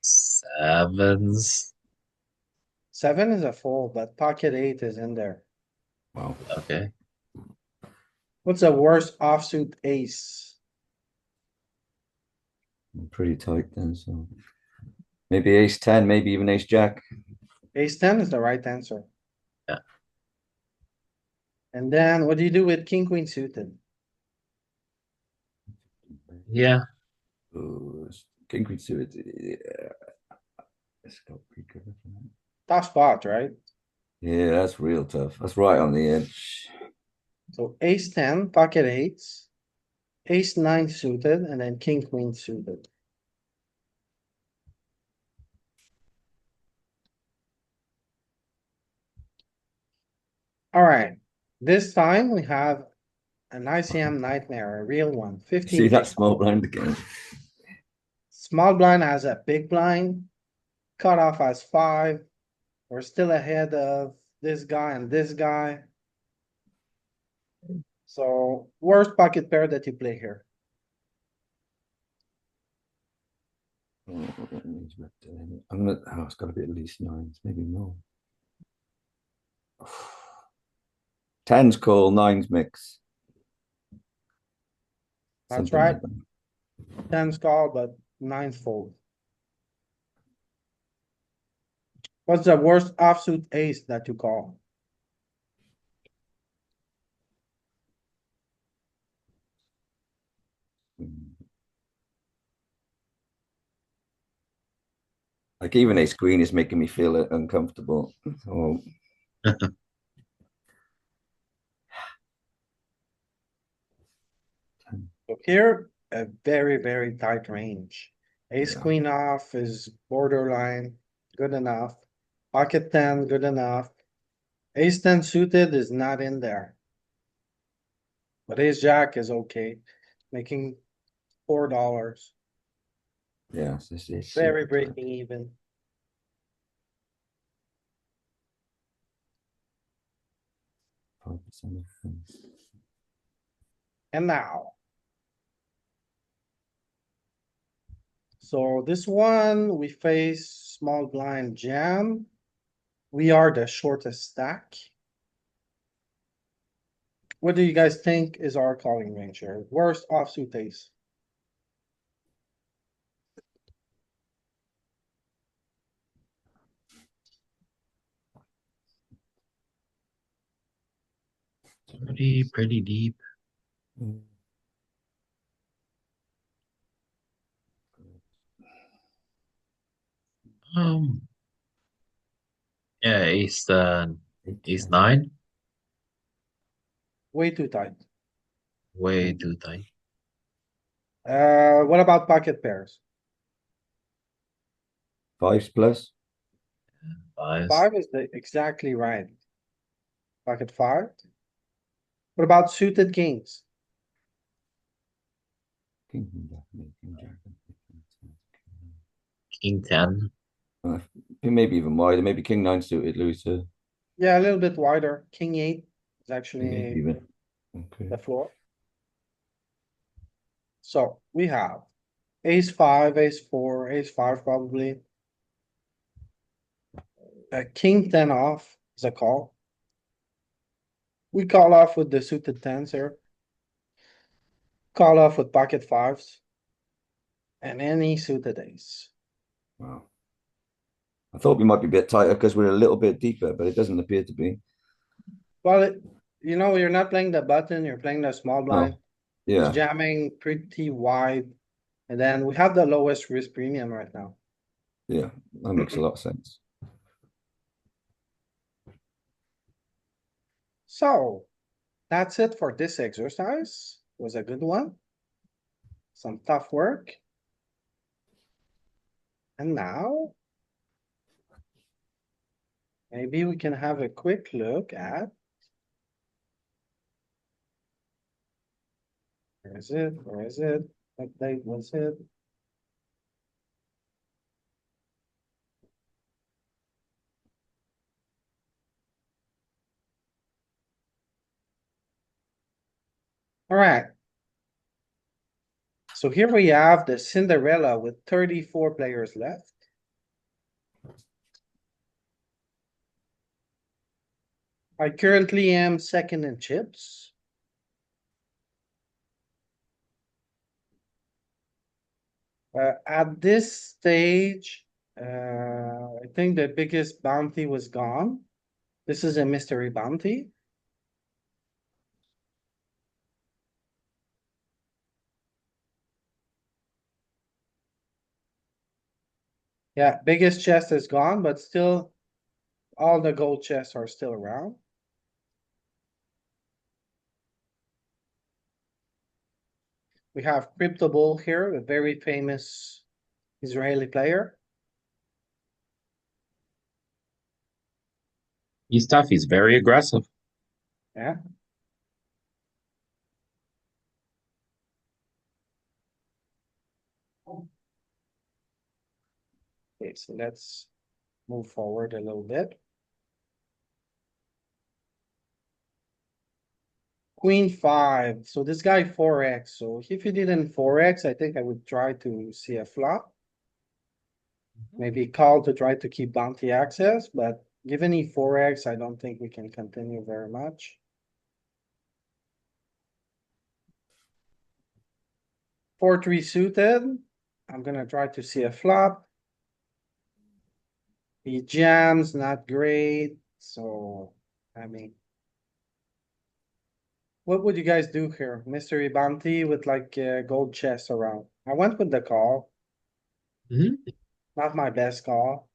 Sevens. Seven is a fold, but pocket eight is in there. Wow. Okay. What's the worst offsuit ace? Pretty tight then, so maybe ace 10, maybe even ace jack. Ace ten is the right answer. Yeah. And then what do you do with king, queen suited? Yeah. Ooh, king queen suited. Yeah. It's got pretty good. Isn't it? Tough spot, right? Yeah, that's real tough. That's right on the edge. So ace ten, pocket eights, ace nine suited, and then king, queen suited. Alright, this time we have an ICM nightmare, a real one, See 15 that big. small blind again. Small blind has a big blind. Cutoff has 5. We're still ahead of this guy and this guy. So worst pocket pair that you play here. I'm gonna. Oh, it's got to be at least 9s, maybe more. 10's call, 9's mix. That's Something right. like that. 10's call, but 9's fold. What's the worst offsuit ace that you call? Like even ace queen is making me feel uncomfortable. Oh, So here, a very, very tight range. Ace Yeah. queen off is borderline, good enough. Pocket 10, good enough. Ace 10 suited is not in there. But ace jack is okay, making $4. Yes, this is Very super tight. breaking even. Five percent of things. And now. So this one, we face small blind jam. We are the shortest stack. What do you guys think is our calling range here? Worst offsuit ace? Pretty deep. Um, yeah, ace 9, Way too tight. way too tight. What about pocket pairs? 5s plus. 5s. 5 is exactly right. Pocket 5. What about suited kings? King, definitely, king, jack. King 10. Maybe even wider. Maybe king 9 suited looser. Yeah, a little bit wider. King 8 is King 8 actually even. Okay. the floor. So we have ace 5, ace 4, ace 5 probably. King 10 off is a call. We call off with the suited 10s here. Call off with pocket 5s. And any suited ace. Wow. I thought we might be a bit tighter because we're a little bit deeper, but it doesn't appear to be. Well, you're not playing the button, you're playing the small blind. Oh, It's yeah, jamming pretty wide. And then we have the lowest risk premium right now. yeah, that makes a lot of sense. So that's it for this exercise. Was a good one. Some tough work. And now maybe we can have a quick look at. Where is it? Where is it? What date was it? Alright. So here we have the Cinderella with 34 players left. I currently am second in chips. At this stage, I think the biggest bounty was gone. This is a mystery bounty. Yeah, biggest chest is gone, but still all the gold chests are still around. We have Crypto Bull here, a very famous Israeli player. He's tough. He's very aggressive. Yeah. Okay, so let's move forward a little bit. Queen five, so this guy 4x, so if he didn't 4x, I think I would try to see a flop. Maybe call to try to keep bounty access, but given he 4x, I don't think we can continue very much. 4-3 suited, I'm gonna try to see a flop. He jams, not great, so, I mean. What would you guys do here? Mystery bounty with like gold chest around. I went with the call. Mhm. Not my best call.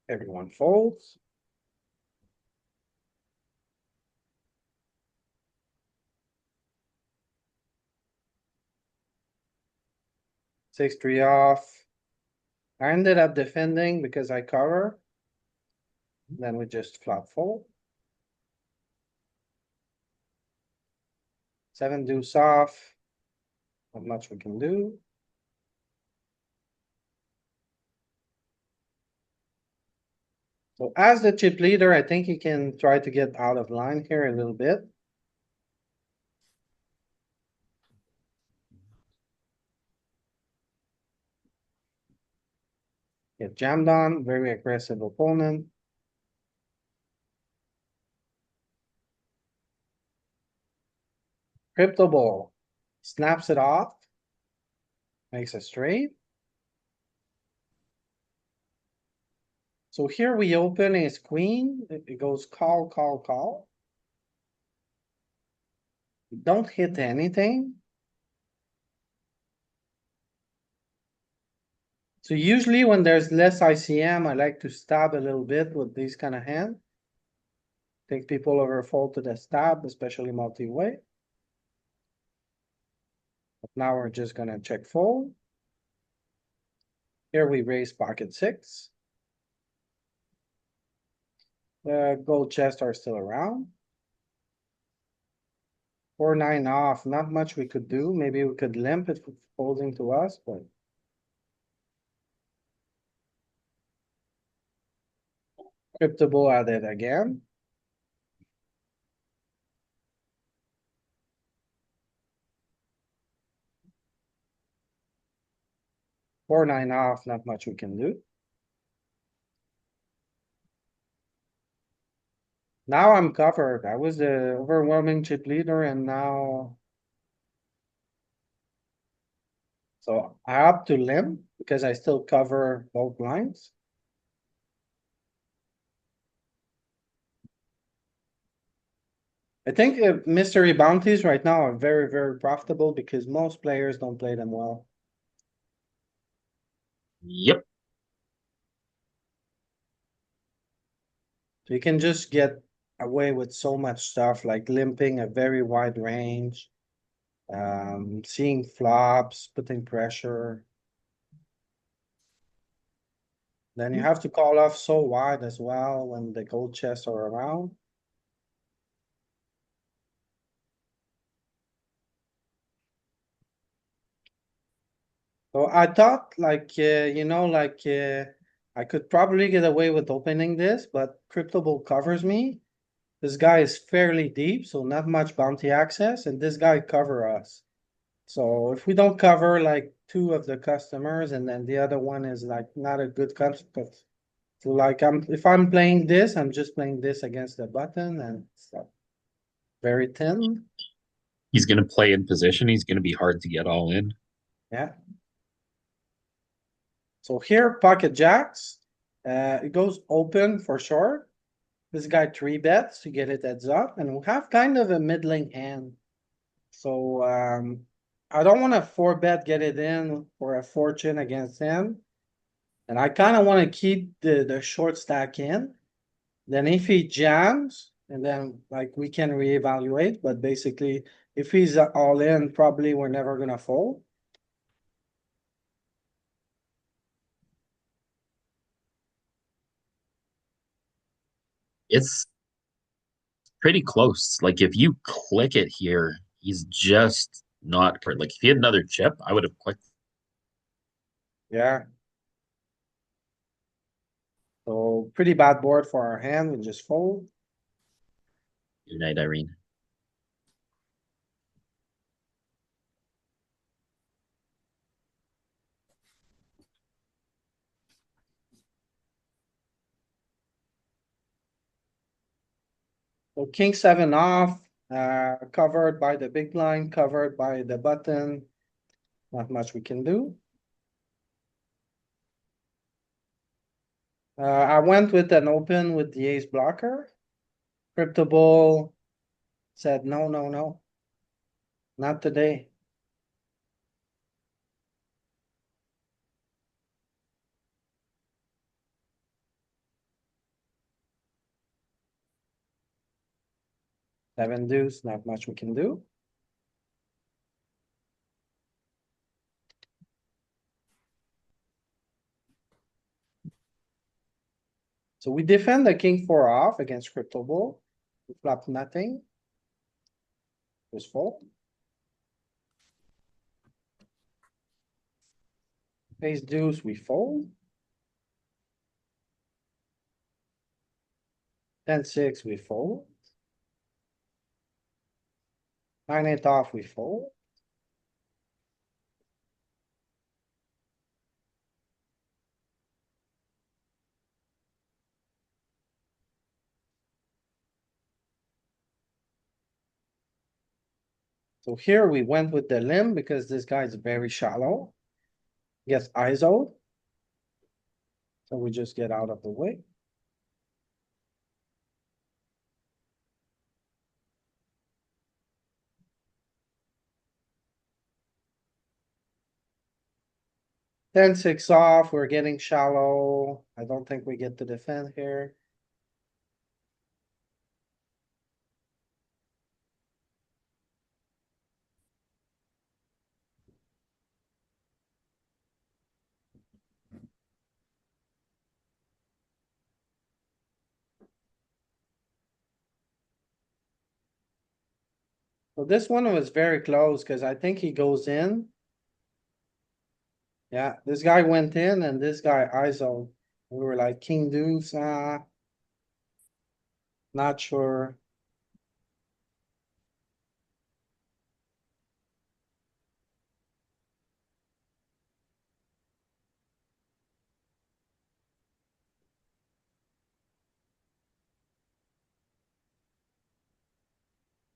Everyone folds. Six, three off. I ended up defending because I cover. Then we just flop fold. Seven deuce off. Not much we can do. So as the chip leader, I think he can try to get out of line here a little bit. Get jammed on, very aggressive opponent. Crypto ball. Snaps it off. Makes a straight. So here we open ace queen, it goes call, call, call. Don't hit anything. So usually when there's less ICM, I like to stab a little bit with these kind of hand. Take people over fold to the stab, especially multi-way. But now we're just gonna check fold. Here we raise pocket six. The gold chests are still around. 4-9 off, not much we could do. Maybe we could limp it folding to us, but. Cryptable at it again. Four, nine off, not much we can do. Now I'm covered. I was the overwhelming chip leader and now. So I have to limp because I still cover both lines. I think mystery bounties right now are very, very profitable because most players don't play them well. Yep. So you can just get away with so much stuff like limping a very wide range. Seeing flops, putting pressure. Then you have to call off so wide as well when the gold chests are around. So I thought like, I could probably get away with opening this, but Crypto Bull covers me. This guy is fairly deep, so not much bounty access, and this guy cover us. So if we don't cover like two of the customers and then the other one is like not a good customer. So like if I'm playing this, I'm just playing this against the button and stuff. Very thin, He's going to play in position. He's going to be hard to get all in. yeah. So here, pocket jacks, it goes open for short. This guy three bets to get it heads up, and we have kind of a middling hand. So I don't want to four bet get it in for a fortune against him. And I kind of want to keep the short stack in. Then if he jams, And then like we can reevaluate, but basically if he's all in, probably we're never gonna fold. It's pretty close. Like if you click it here, he's just not like if he had another chip, I would have clicked. Yeah. So pretty bad board for our hand, we just fold. Good night, Irene. So king seven off, covered by the big blind, covered by the button. Not much we can do. I went with an open with the ace blocker. Crypto Bull said, no, no, no. Not today. Seven deuce, not much we can do. So we defend the king four off against Crypto Bull. We flop nothing. Just fold. Ace deuce, we fold. 10-6, we fold. 9-8 off, we fold. So here we went with the limb because this guy's very shallow. Gets ISO. So we just get out of the way. Ten six off, we're getting shallow. I don't think we get to defend here. So this one was very close because I think he goes in. Yeah, this guy went in and this guy ISO. We were like king deuce, not sure.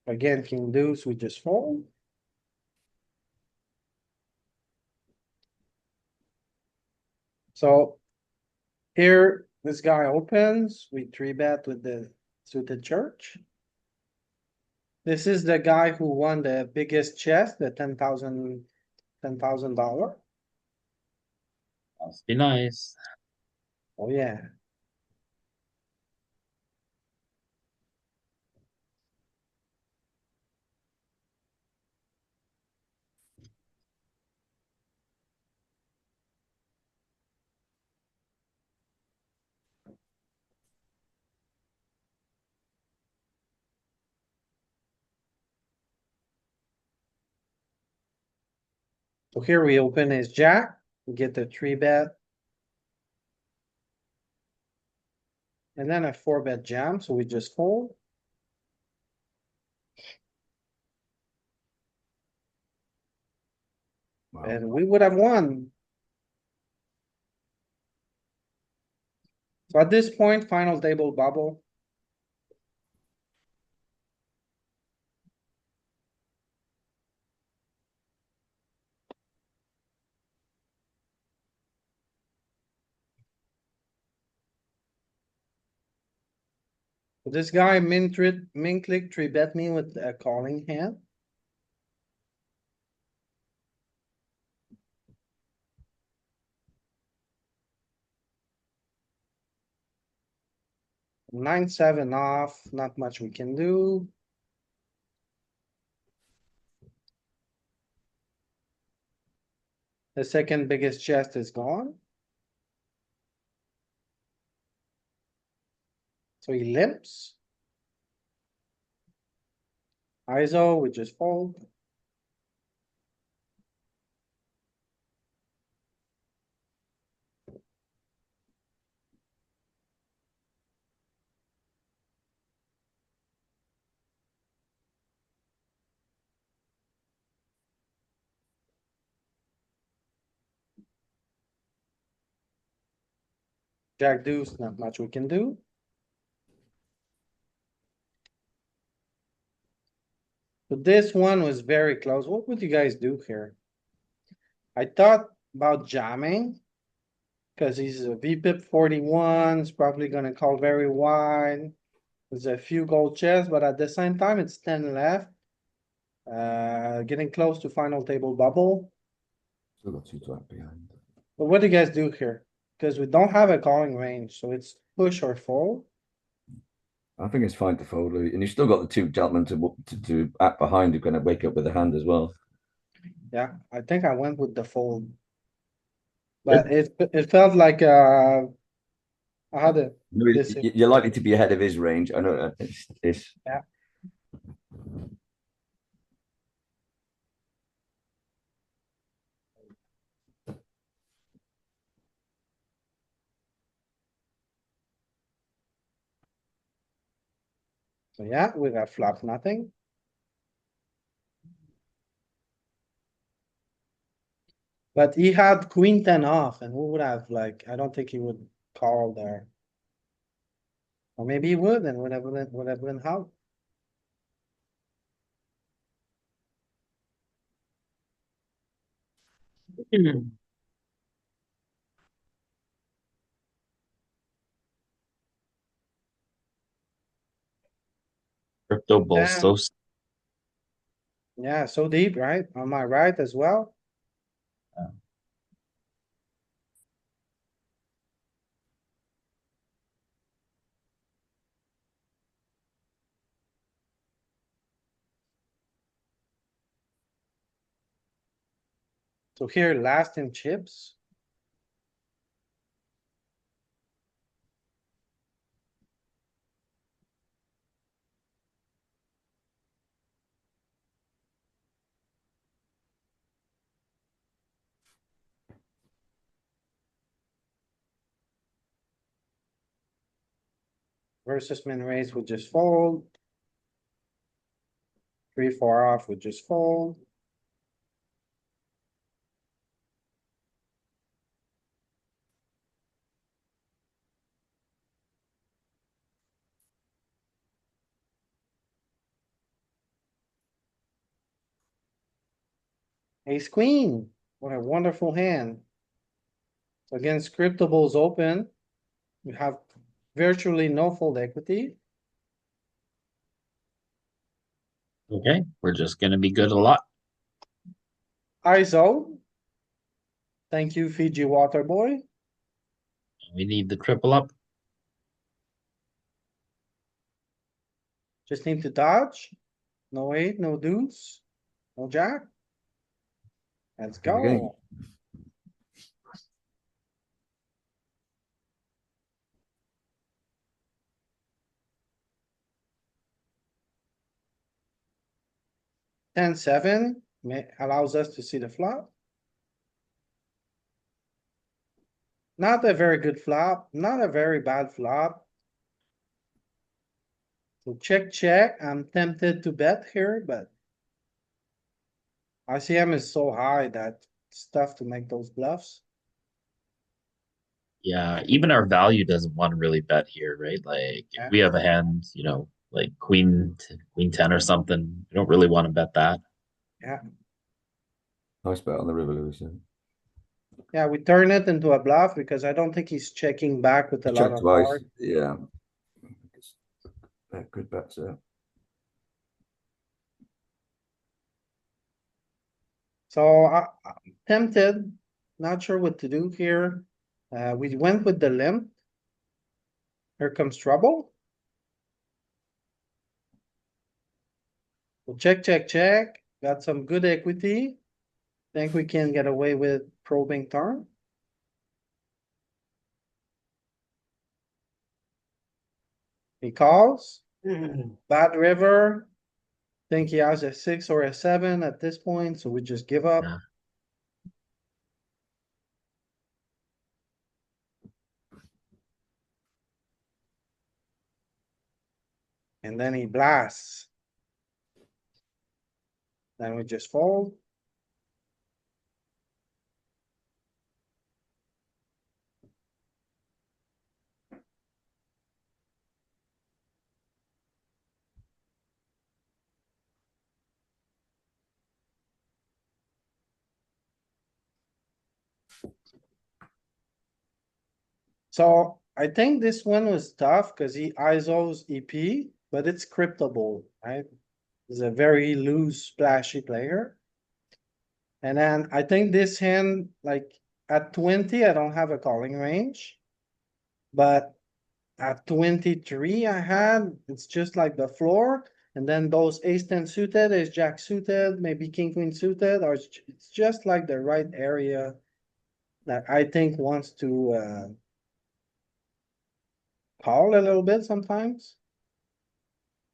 Again, king deuce, we just fold. So here, this guy opens, we three bet with the suited church. This is the guy who won the biggest chest, the $10,000. Must be nice. Oh, yeah. So here we open his jack, we get the three bet. And then a four bet jam, so we just fold. Wow. And we would have won. So at this point, final table bubble. So this guy min click three bet me with a calling hand. 9-7 off, not much we can do. The second biggest chest is gone. So he limps. ISO, we just fold. Jack deuce, not much we can do. But this one was very close. What would you guys do here? I thought about jamming. Cause he's a VPIP 41, he's probably gonna call very wide. There's a few gold chests, but at the same time, it's 10 left. Getting close to final table bubble. Still got 2 behind. But what do you guys do here? Cause we don't have a calling range, so it's push or fold. I think it's fine to fold, Louis. And you've still got the 2 gentlemen to act behind who are going to wake up with a hand as well. Yeah, I think I went with the fold. But it felt like, I had a, this, You're likely to be ahead of his range. I know it's Yeah. so yeah, we got flop nothing. But he had queen 10 off and who would have like, I don't think he would call there. Or maybe he would and would have been how? Crypto bull so Yeah, so deep, right? Am I right as well? So here, last in chips. Versus min raise would just fold. 3-4 off would just fold. Ace queen, what a wonderful hand. So again, scriptables open. We have virtually no fold equity. okay. We're just gonna be good a lot. ISO. Thank you, Fiji Water Boy. We need the triple up. Just need to dodge. No eight, no deuce, no jack. Let's Good game. go. Ten seven allows us to see the flop. Not a very good flop, not a very bad flop. So check. I'm tempted to bet here, but ICM is so high that it's tough to make those bluffs. Yeah, even our value doesn't want to really bet here, right? Like Yeah. if we have a hand, like queen 10 or something, we don't really want to bet that. Yeah, Nice bet on the river, Louis. yeah, we turn it into a bluff because I don't think he's checking back with a lot Check of twice. heart. Yeah. Good bets there. So I'm tempted, not sure what to do here. We went with the limp. Here comes trouble. We'll check, check, check. Got some good equity. Think we can get away with probing turn. He calls. Bad river. Think he has a 6 or a 7 at this point, so we just give up. Yeah. And then he blasts. Then we just fold. So I think this one was tough because he ISOs EP, but it's cryptable, right? He's a very loose, splashy player. And then I think this hand, like at 20, I don't have a calling range. But at 23, I had, it's just like the floor. And then those ace 10 suited, ace jack suited, maybe king queen suited, or it's just like the right area that I think wants to call a little bit sometimes.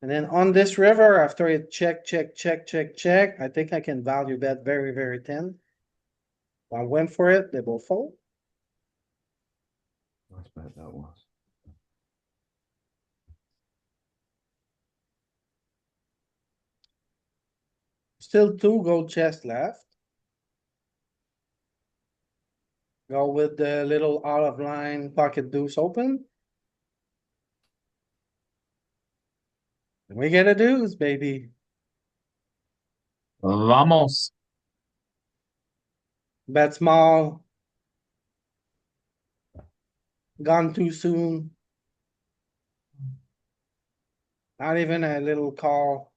And then on this river, after it check, check, check, check, check, I think I can value bet very, very thin. I went for it, they both fold. Nice bet that was. Still two gold chests left. Go with the little out of line pocket deuce open. We get a deuce, baby. Vamos. Bet small. Gone too soon. Not even a little call.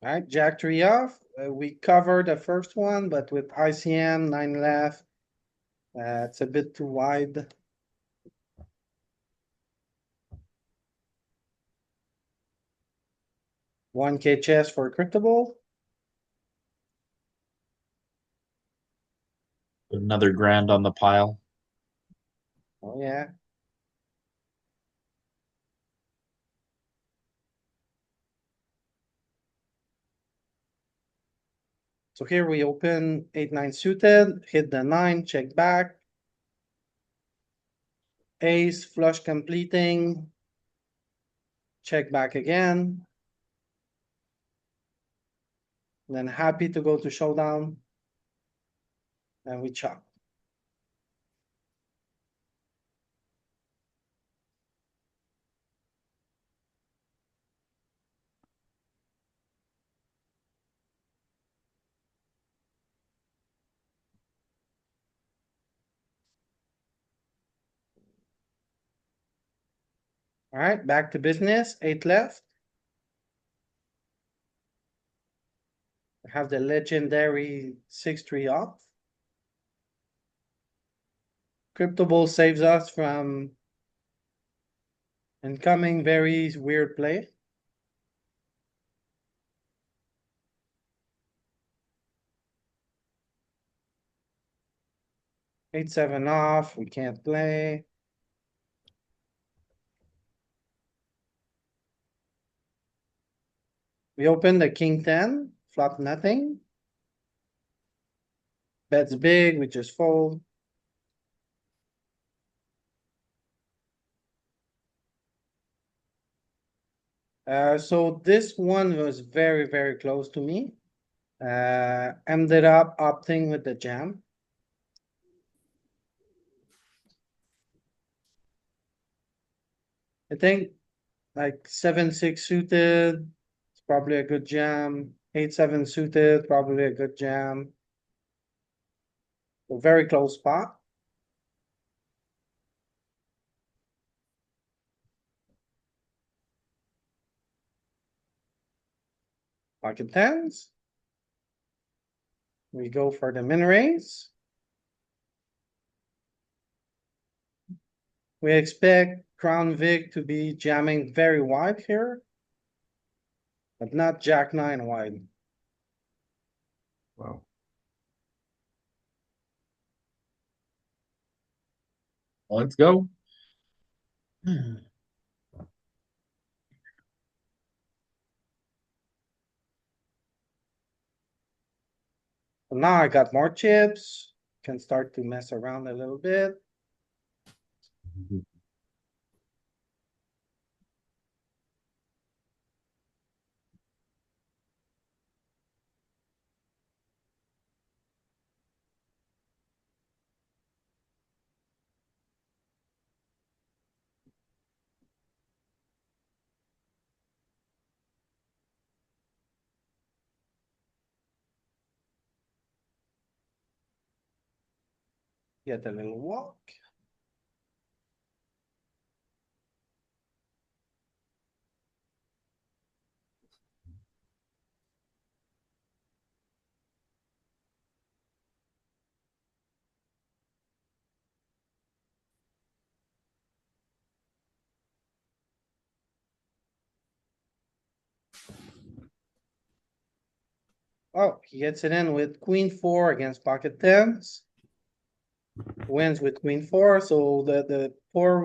Alright, jack three off. We covered the first one, but with ICM, 9 left. It's a bit too wide. One K chest for cryptable. Another grand on the pile. Oh, yeah. So here we open 8-9 suited, hit the 9, check back. Ace flush completing. Check back again. Then happy to go to showdown. And we chop. Alright, back to business, 8 left. Have the legendary 6-3 off. Cryptable saves us from incoming very weird play. Eight, 7 off, we can't play. We open the king 10, flop nothing. Bets big, we just fold. So this one was very, very close to me. Ended up opting with the jam. I think like 7-6 suited, it's probably a good jam. 8-7 suited, probably a good jam. A very close spot. Pocket tens. We go for the min raise. We expect Crown Vic to be jamming very wide here. But not Jack nine wide. Wow. Let's go. Hmm. So now I got more chips, can start to mess around a little bit. Get a little walk. Oh, he gets it in with queen four against pocket tens. Wins with queen four, so the poor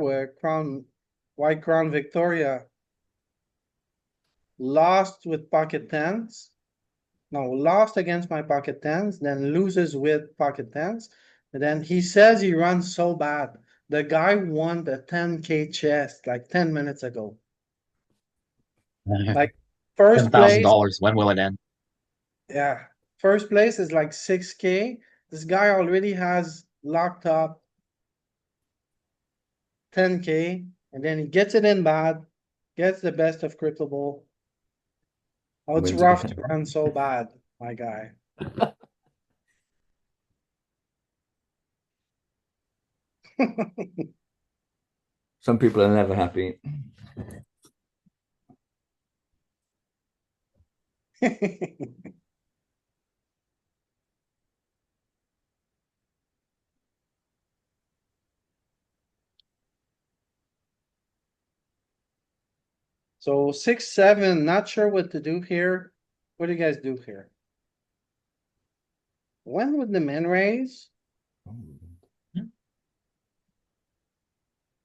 white crown Victoria. Lost with pocket tens. No, lost against my pocket tens, then loses with pocket tens. And then he says he runs so bad. The guy won the 10K chest like 10 minutes ago. Like first place, $10,000. When will it end? yeah, first place is like 6K. This guy already has locked up 10K, and then he gets it in bad, gets the best of Crypto Bowl. Oh, it's Wins rough to again. run so bad, my guy. Some people are never happy. So 6-7, not sure what to do here. What do you guys do here? When would the min raise?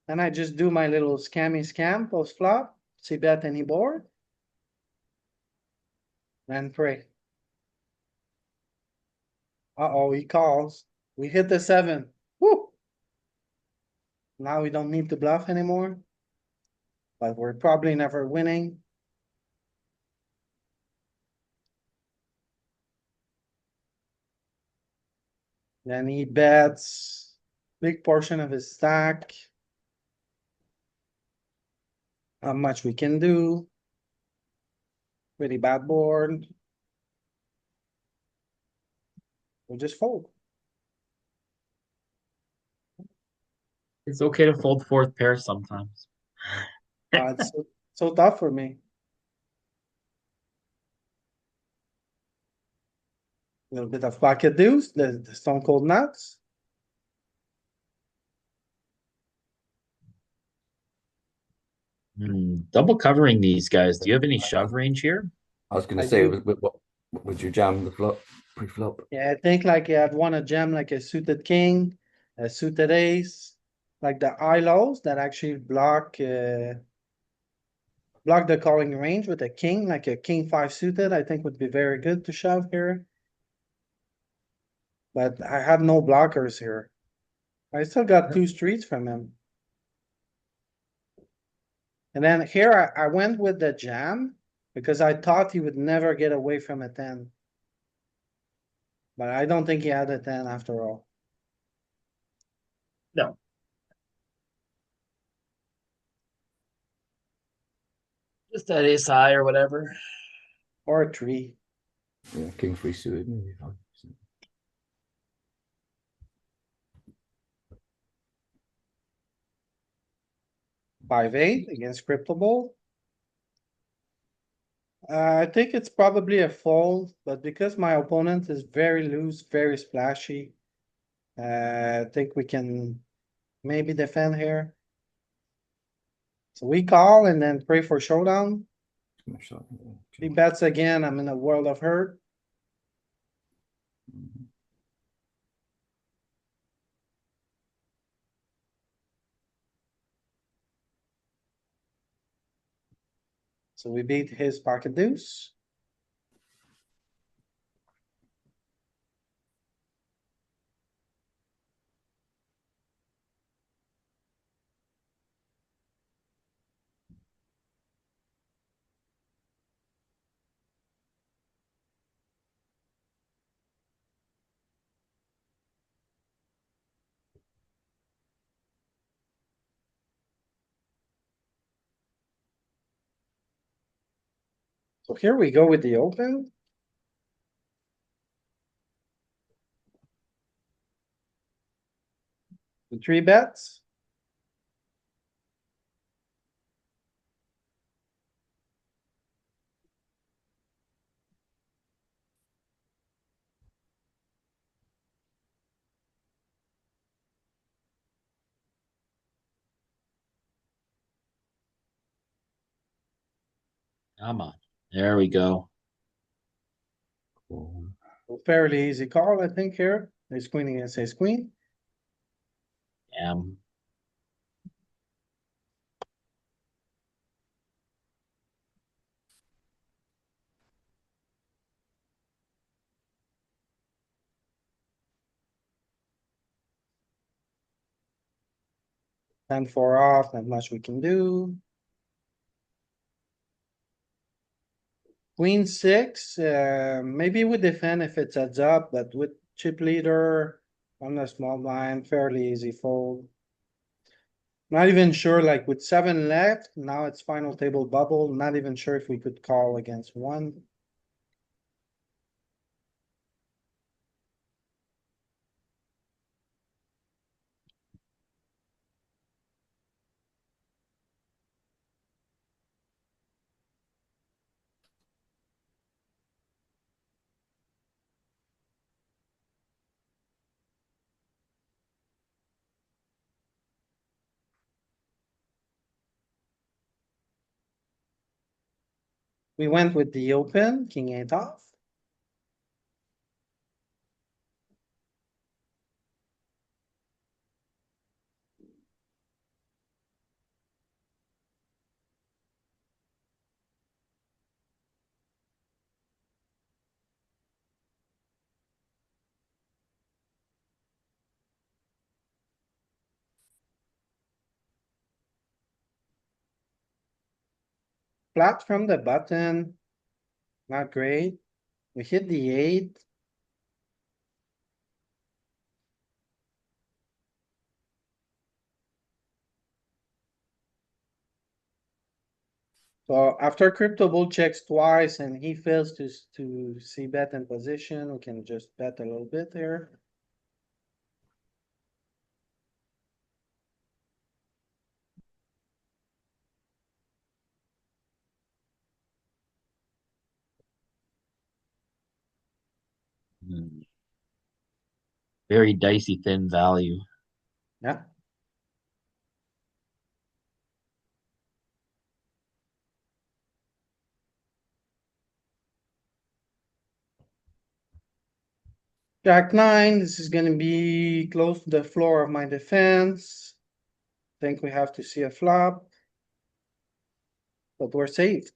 And I just do my little scam post flop, see bet any board. And pray. Uh-oh, he calls. We hit the 7. Woo! Now we don't need to bluff anymore. But we're probably never winning. Then he bets big portion of his stack. How much we can do. Pretty bad board. We'll just fold. It's okay to fold fourth pair sometimes. It's so tough for me. A little bit of pocket deuce, the stone cold nuts. Double covering these guys. Do you have any shove range here? I was going I to say, do. what would you jam the flop pre-flop? Yeah, I think like I'd want to jam like a suited king, a suited ace, like the eye lows that actually block the calling range with a king, like a king five suited, I think would be very good to shove here. But I had no blockers here. I still got two streets from him. And then here I went with the jam because I thought he would never get away from a 10. But I don't think he had a 10 after all. No. Just that ace high or whatever. Or a 3. Yeah, king three suited. Maybe fine. 5-8 against Crypto Bowl. I think it's probably a fold, but because my opponent is very loose, very splashy, I think we can maybe defend here. So we call and then pray for showdown. Smash that. Yeah, He okay. bets again. I'm in a world of hurt. Mhm. So we beat his pocket deuce. So here we go with the open. The three bets. Come on. There we go. Cool. Fairly easy call, I think here. Ace queen against ace queen. Damn. And four off, not much we can do. Queen six, maybe we defend if it's heads up, but with chip leader on the small blind, fairly easy fold. Not even sure, like with seven left, now it's final table bubble, not even sure if we could call against one. We went with the open, king eight off. Flat from the button. Not great. We hit the eight. So after crypto bull checks twice and he fails to see bet in position, we can just bet a little bit here. Hmm. Very dicey thin value. Yeah, Jack nine, this is gonna be close to the floor of my defense. Think we have to see a flop. But we're safe.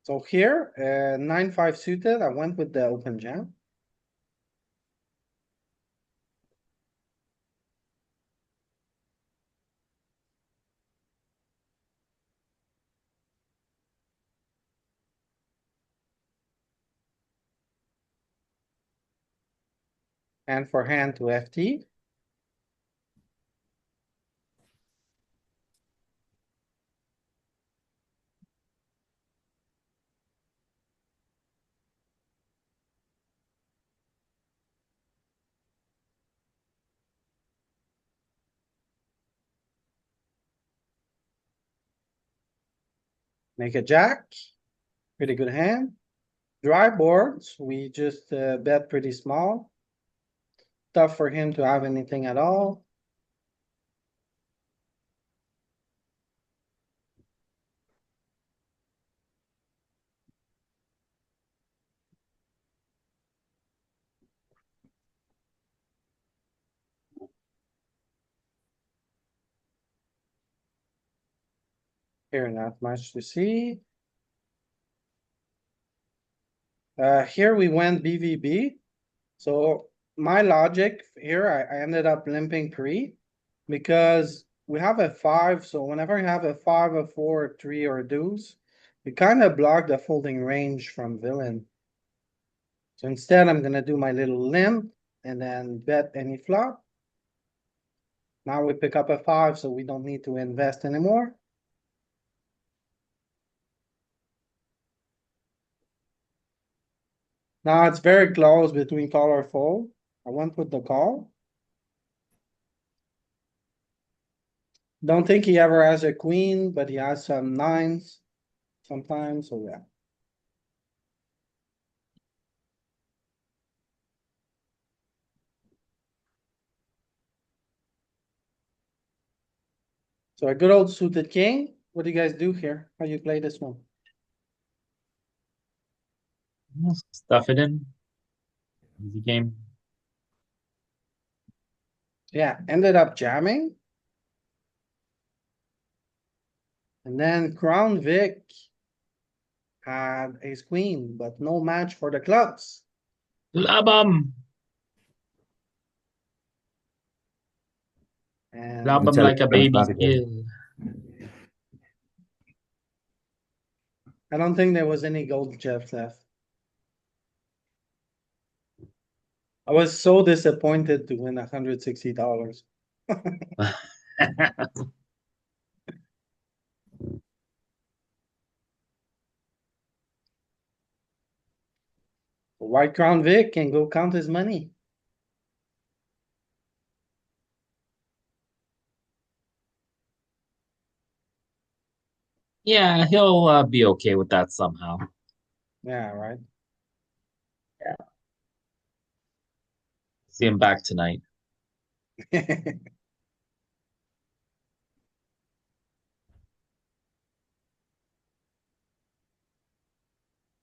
So here, 9-5 suited, I went with the open jam. And for hand to FT. Make a jack. Pretty good hand. Dry boards, we just bet pretty small. Tough for him to have anything at all. Here, not much to see. Here we went BVB. So my logic here, I ended up limping pre. Because we have a five, so whenever you have a five, a four, a three, or a deuce. We kind of block the folding range from villain. So instead, I'm gonna do my little limp and then bet any flop. Now we pick up a five, so we don't need to invest anymore. Now it's very close between call or fold. I went with the call. Don't think he ever has a queen, but he has some nines sometimes, so yeah. So a good old suited king. What do you guys do here? How you play this one? Stuff it in. Easy game. Yeah, ended up jamming. And then Crown Vic had ace queen, but no match for the clubs. Lob 'em And Until like it a comes baby's back again. gill. I don't think there was any gold Jeff left. I was so disappointed to win $160. White Crown Vic can go count his money. Yeah, he'll be okay with that somehow. Yeah, right. See him back tonight.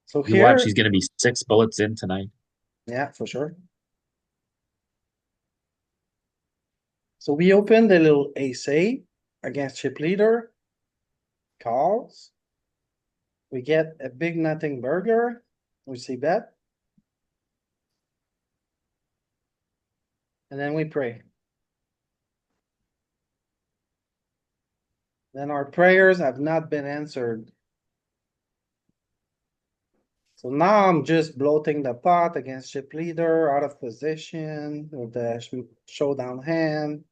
So You watch, here, he's gonna be 6 bullets in tonight. yeah, for sure. So we opened a little ace eight against chip leader. Calls. We get a big nothing burger. We see bet. And then we pray. Then our prayers have not been answered. So now I'm just bloating the pot against chip leader, out of position with the showdown hand.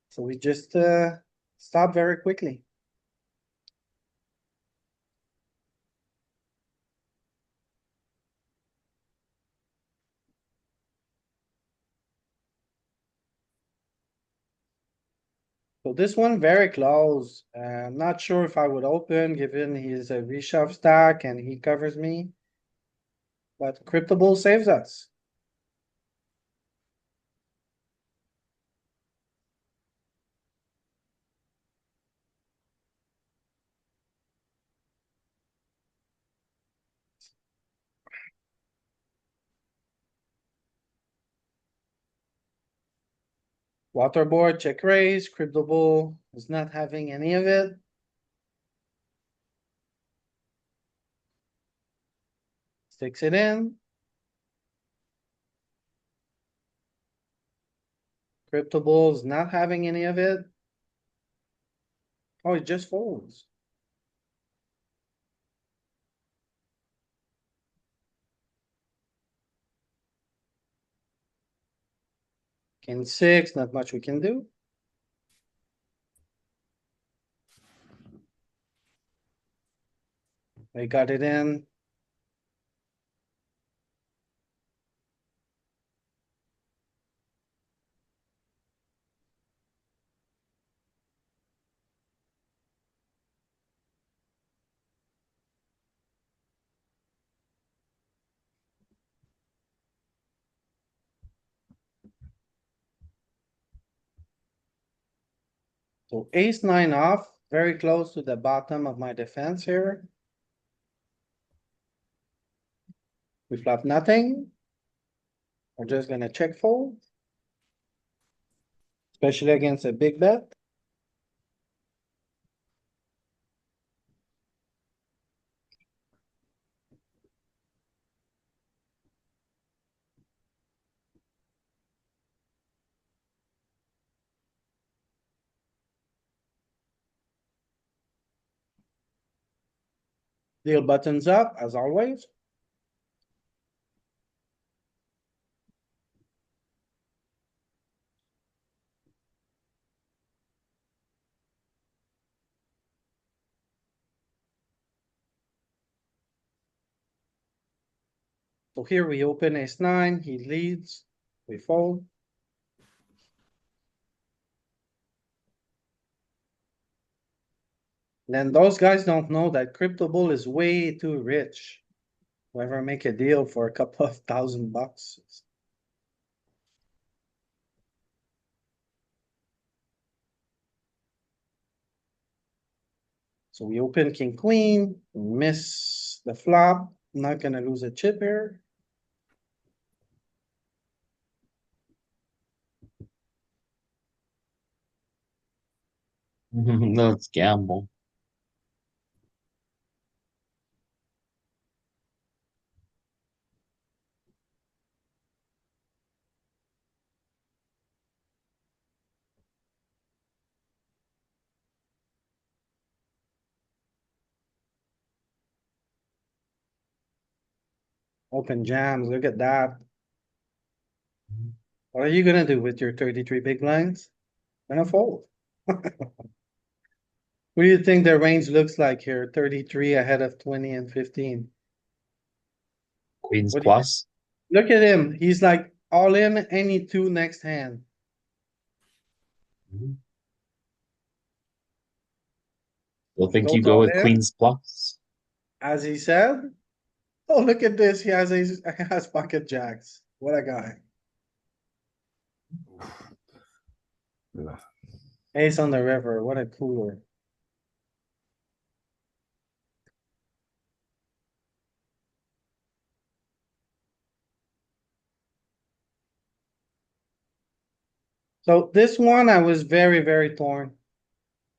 So we just stop very quickly. So this one very close. I'm not sure if I would open given he's a reshove stack and he covers me. But Crypto Bull saves us. Waterboard, check raise, Crypto Bull is not having any of it. Sticks it in. Crypto Bull's not having any of it. Oh, it just folds. King six, not much we can do. They got it in. So ace nine off, very close to the bottom of my defense here. We flop nothing. We're just gonna check fold. Especially against a big bet. Deal buttons up as always. So here we open ace nine, he leads, we fold. Then those guys don't know that Crypto Bull is way too rich. Whoever make a deal for a couple of $1,000. So we open king, queen, miss the flop, not gonna lose a chip here. Let's gamble. Open jams, look at that. What are you gonna do with your 33 big blinds? Gonna fold. What do you think the range looks like here? 33 ahead of 20 and 15. Queens What do you, plus. look at him. He's like all in any two next hand. You'll think you Goes go all with in, queens plus. as he said. Oh, look at this. He has pocket jacks. What a guy. Yeah. Ace on the river. What a cooler. So this one, I was very, very torn.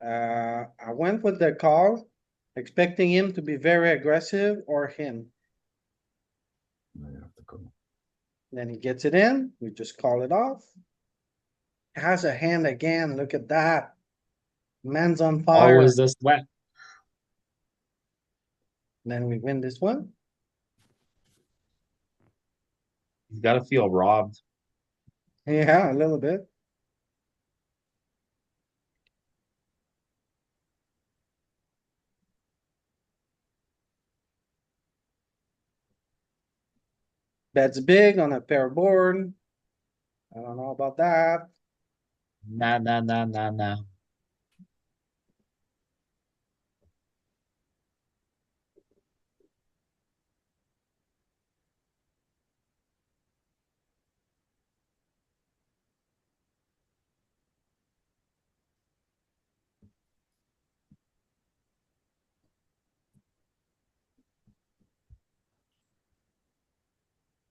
I went with the call, expecting him to be very aggressive or him. I have to go. Then he gets it in. We just call it off. Has a hand again. Look at that. Man's on fire. Always a sweat. Then we win this one. He's got to feel robbed. Yeah, a little bit. Bets big on a pair board. I don't know about that. Nah, nah, nah, nah, nah.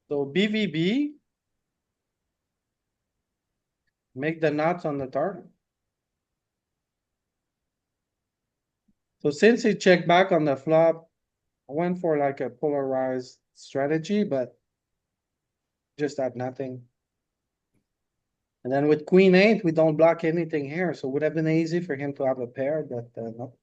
So BVB. Make the nuts on the target. So since he checked back on the flop, I went for like a polarized strategy, but just had nothing. And then with queen eight, we don't block anything here, so it would have been easy for him to have a pair, but no.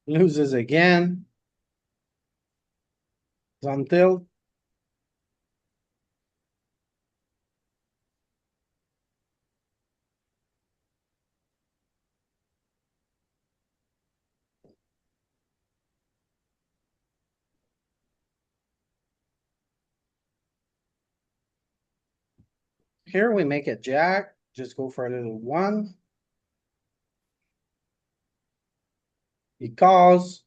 Loses again. Until here we make a jack, just go for a little one. He calls,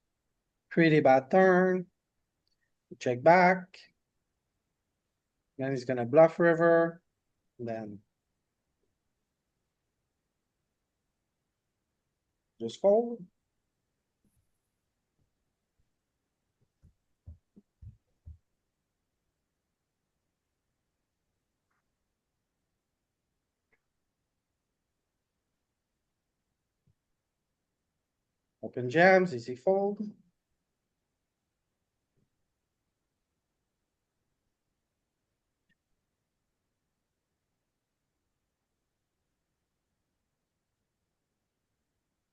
pretty bad turn. Check back. Then he's gonna bluff river, then. Just fold. Open jams, easy fold.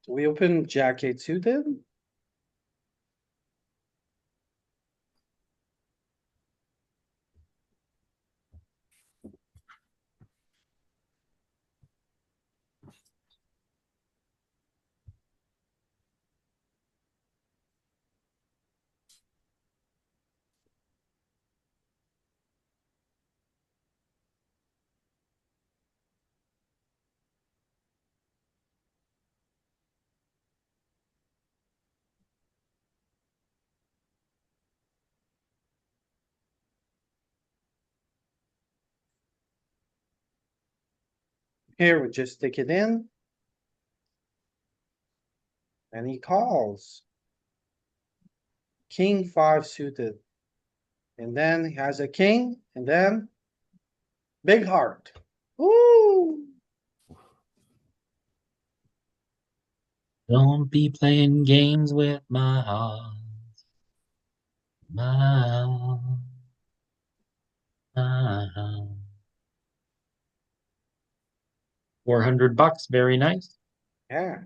So we open jack eight suited. Here we just stick it in. And he calls. King five suited. And then he has a king and then. Big heart. Woo! Don't be playing games with my heart. My heart. My heart. $400, very nice. Yeah.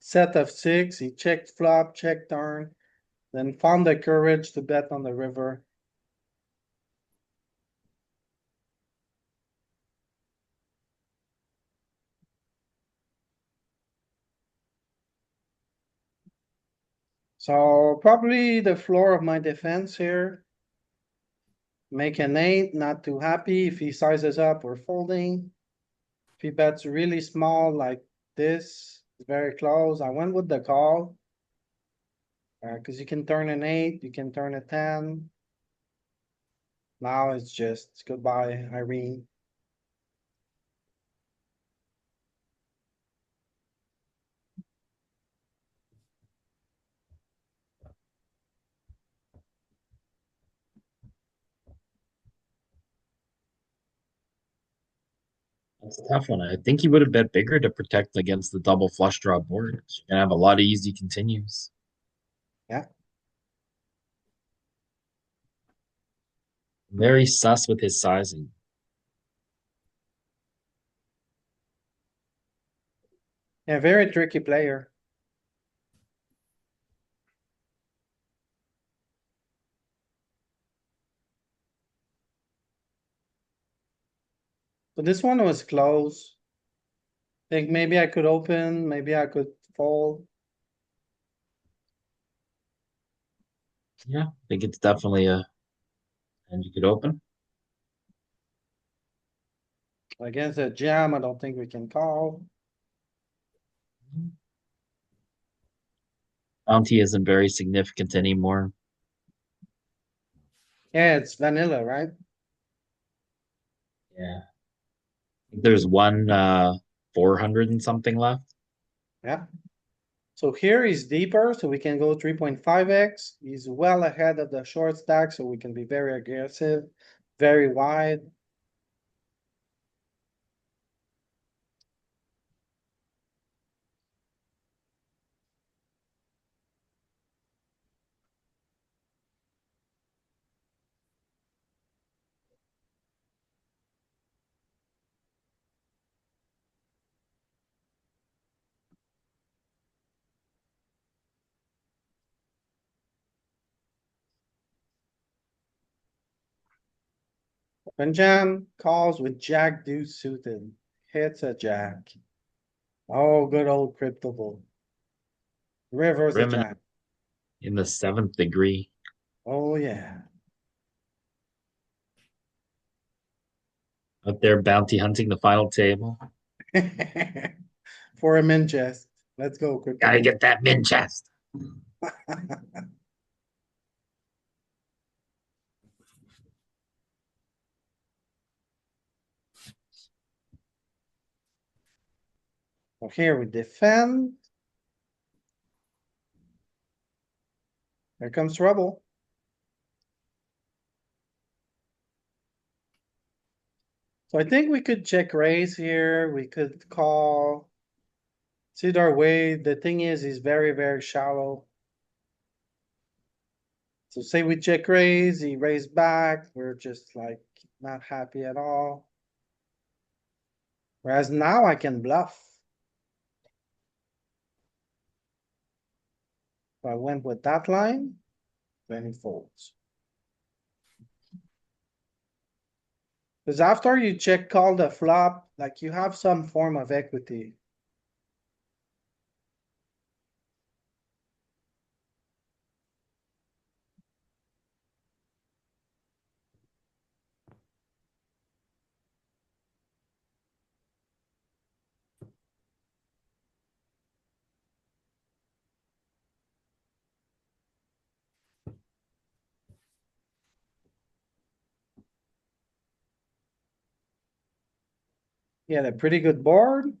Set of six, he checked flop, checked turn, then found the courage to bet on the river. So probably the floor of my defense here. Make an eight, not too happy. If he sizes up, we're folding. If he bets really small like this, it's very close. I went with the call. Cause you can turn an eight, you can turn a 10. Now it's just goodbye, Irene. That's a tough one. I think he would have bet bigger to protect against the double flush draw board. You're gonna have a lot of easy continues. Yeah. Very sus with his sizing. Yeah, very tricky player. So this one was close. Think maybe I could open, maybe I could fold. Yeah, I think it's definitely a and you could open. Against a jam, I don't think we can call. Bounty isn't very significant anymore. Yeah, it's vanilla, right? Yeah. There's one 400 and something left. Yeah. So here he's deeper, so we can go 3.5x. He's well ahead of the short stack, so we can be very aggressive, very wide. Gun jam calls with jack deuce suited, hits a jack. Oh, good old crypto bull. River's a Rimming jack. in the 7th degree. Oh, yeah. Out there bounty hunting the final table. For a min chest. Let's go, crypto. Gotta bull. get that min chest. So here we defend. Here comes trouble. So I think we could check raise here. We could call. It's either way. The thing is, he's very, very shallow. So say we check raise, he raised back. We're just like not happy at all. Whereas now I can bluff. If I went with that line, then he folds. Cause after you check call the flop, like you have some form of equity. He had a pretty good board.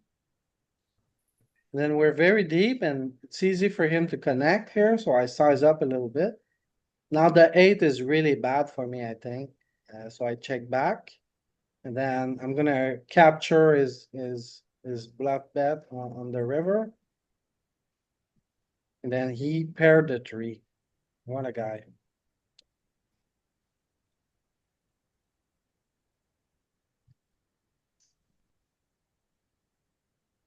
Then we're very deep and it's easy for him to connect here, so I size up a little bit. Now the 8 is really bad for me, I think. So I check back. And then I'm gonna capture his bluff bet on the river. And then he paired the 3. What a guy.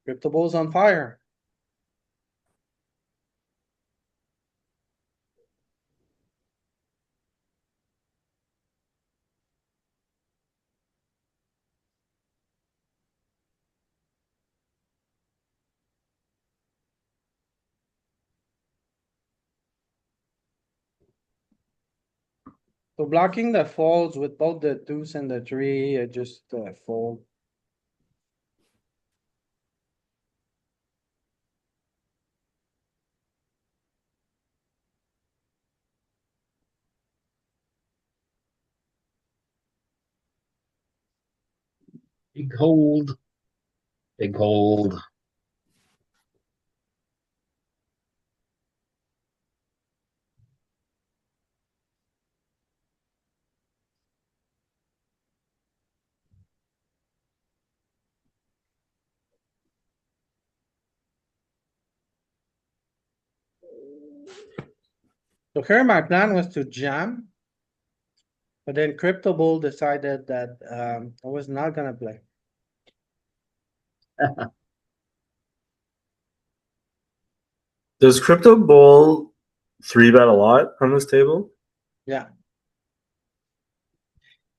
Crypto Bull's on fire. So blocking the folds with both the 2s and the 3, just fold. Big hold. Big hold. So here my plan was to jam. But then Crypto Bull decided that I was not gonna play. Does Crypto Bull three bet a lot on this table? Yeah,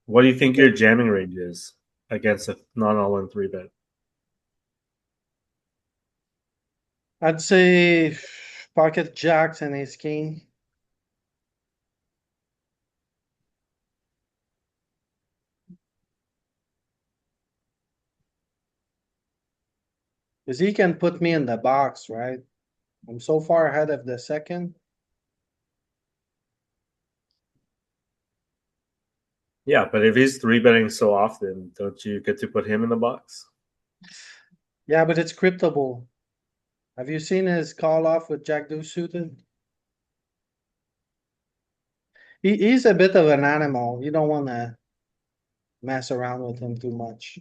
What do you think your jamming range is against a non all in three bet? I'd say pocket jacks and ace king. Cause he can put me in the box, right? I'm so far ahead of the second. Yeah, but if he's three betting so often, don't you get to put him in the box? Yeah, but it's Crypto Bull. Have you seen his call off with Jack deuce suited? He's a bit of an animal. You don't wanna mess around with him too much.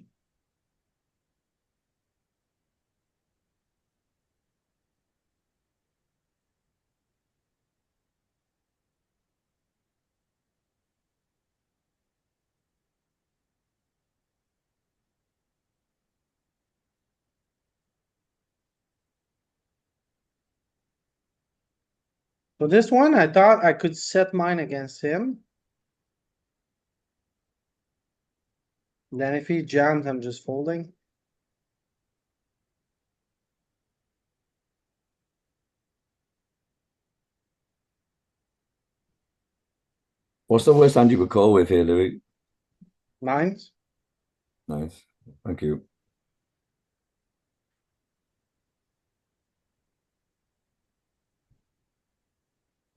So this one, I thought I could set mine against him. Then if he jams, I'm just folding. What's the worst hand you could call with here, Louis? Nines. Nice. Thank you.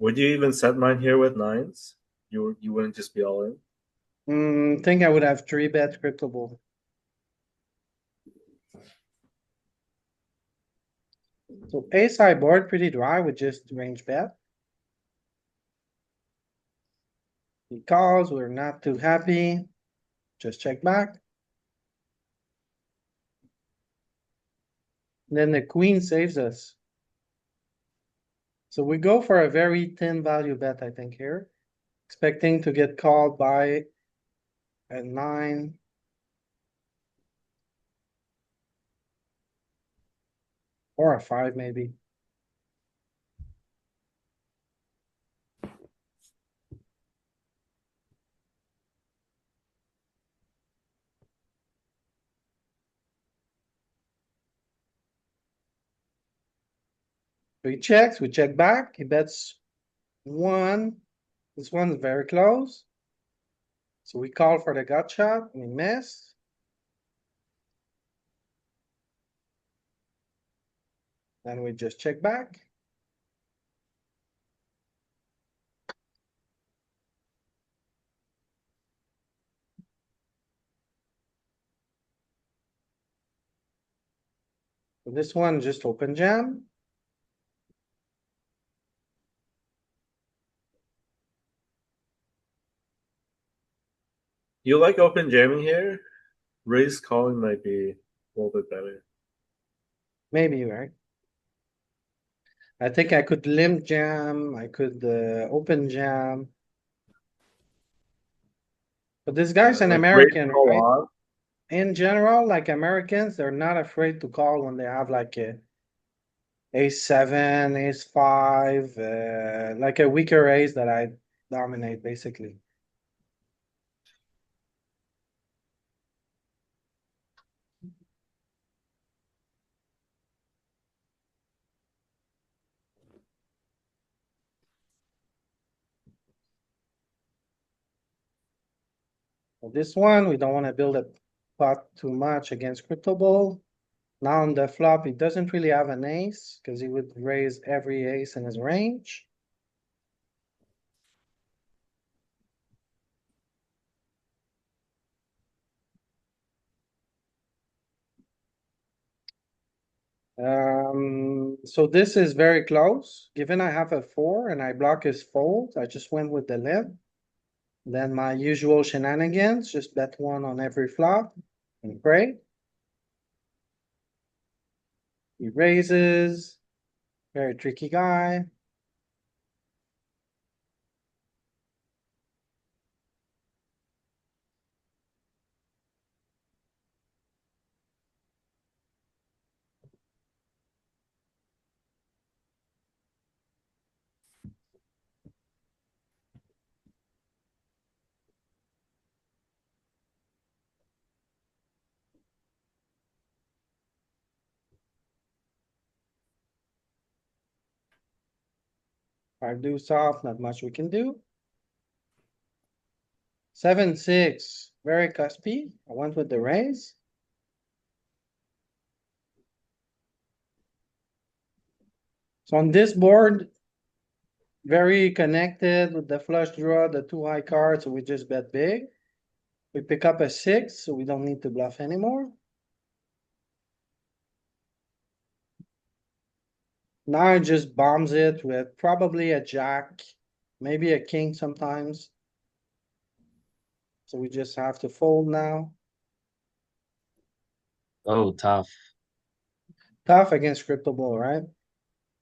Would you even set mine here with nines? You wouldn't just be all in? Think I would have three bet crypto ball. So ace high board pretty dry with just range bet. He calls, we're not too happy. Just check back. Then the queen saves us. So we go for a very thin value bet, I think here. Expecting to get called by a nine. Or a five, maybe. So he checks, we check back, he bets one. This one's very close. So we call for the gut shot, we miss. Then we just check back. So this one just open jam. You like open jamming here? Raise calling might be a little bit better. Maybe, right? I think I could limp jam, I could open jam. But this guy's an Like raise American, call right? off. In general, like Americans, they're not afraid to call when they have like a ace seven, ace five, like a weaker ace that I dominate basically. For this one, we don't wanna build a pot too much against Crypto Bull. Now on the flop, he doesn't really have an ace, cause he would raise every ace in his range. So this is very close. Given I have a four and I block his fold, I just went with the limp. Then my usual shenanigans, just bet one on every flop and pray. He raises, very tricky guy. Five deuce off, not much we can do. 7-6, very cuspy. I went with the raise. So on this board, very connected with the flush draw, the two high cards, so we just bet big. We pick up a six, so we don't need to bluff anymore. Now it just bombs it with probably a jack, maybe a king sometimes. So we just have to fold now. Oh, tough. Tough against Crypto Bull, right?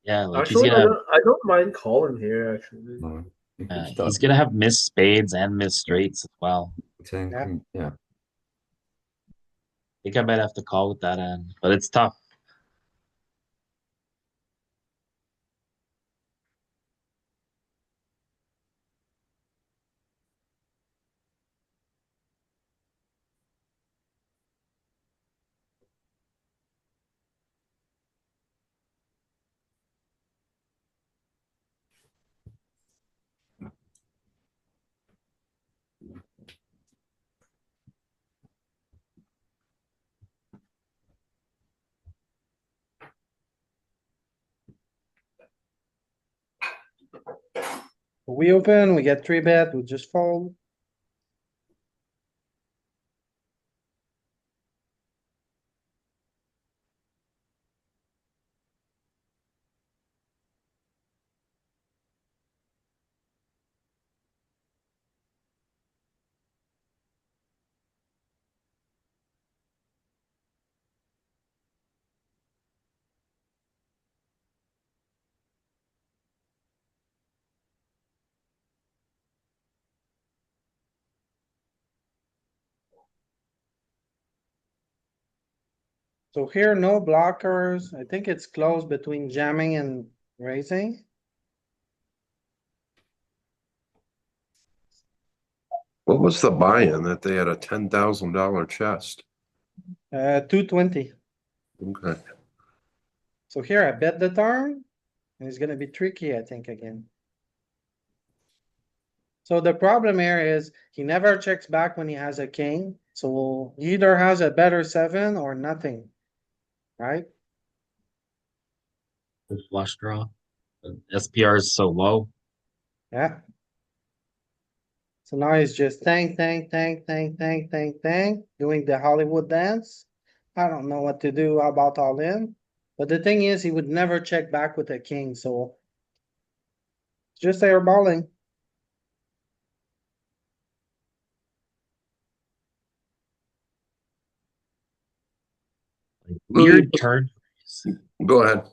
Yeah, like Actually, I don't mind calling here. Actually, No. You can he's start gonna have missed spades and missed straights as well. 10, Yeah. queen. Yeah. I think I might have to call with that end, but it's tough. We open, we get 3-bet, we just fold. So here, no blockers. I think it's close between jamming and raising. What was the buy-in that they had a $10,000 chest? 220. Okay. So here I bet the turn. And it's gonna be tricky, I think, again. So the problem here is he never checks back when he has a king. So he either has a better 7 or nothing. Right? The flush draw. The SPR is so low. Yeah. So now he's just doing the Hollywood dance. I don't know what to do about all in. But the thing is, he would never check back with a king, so just airballing. Like, Louis, weird turn. go ahead.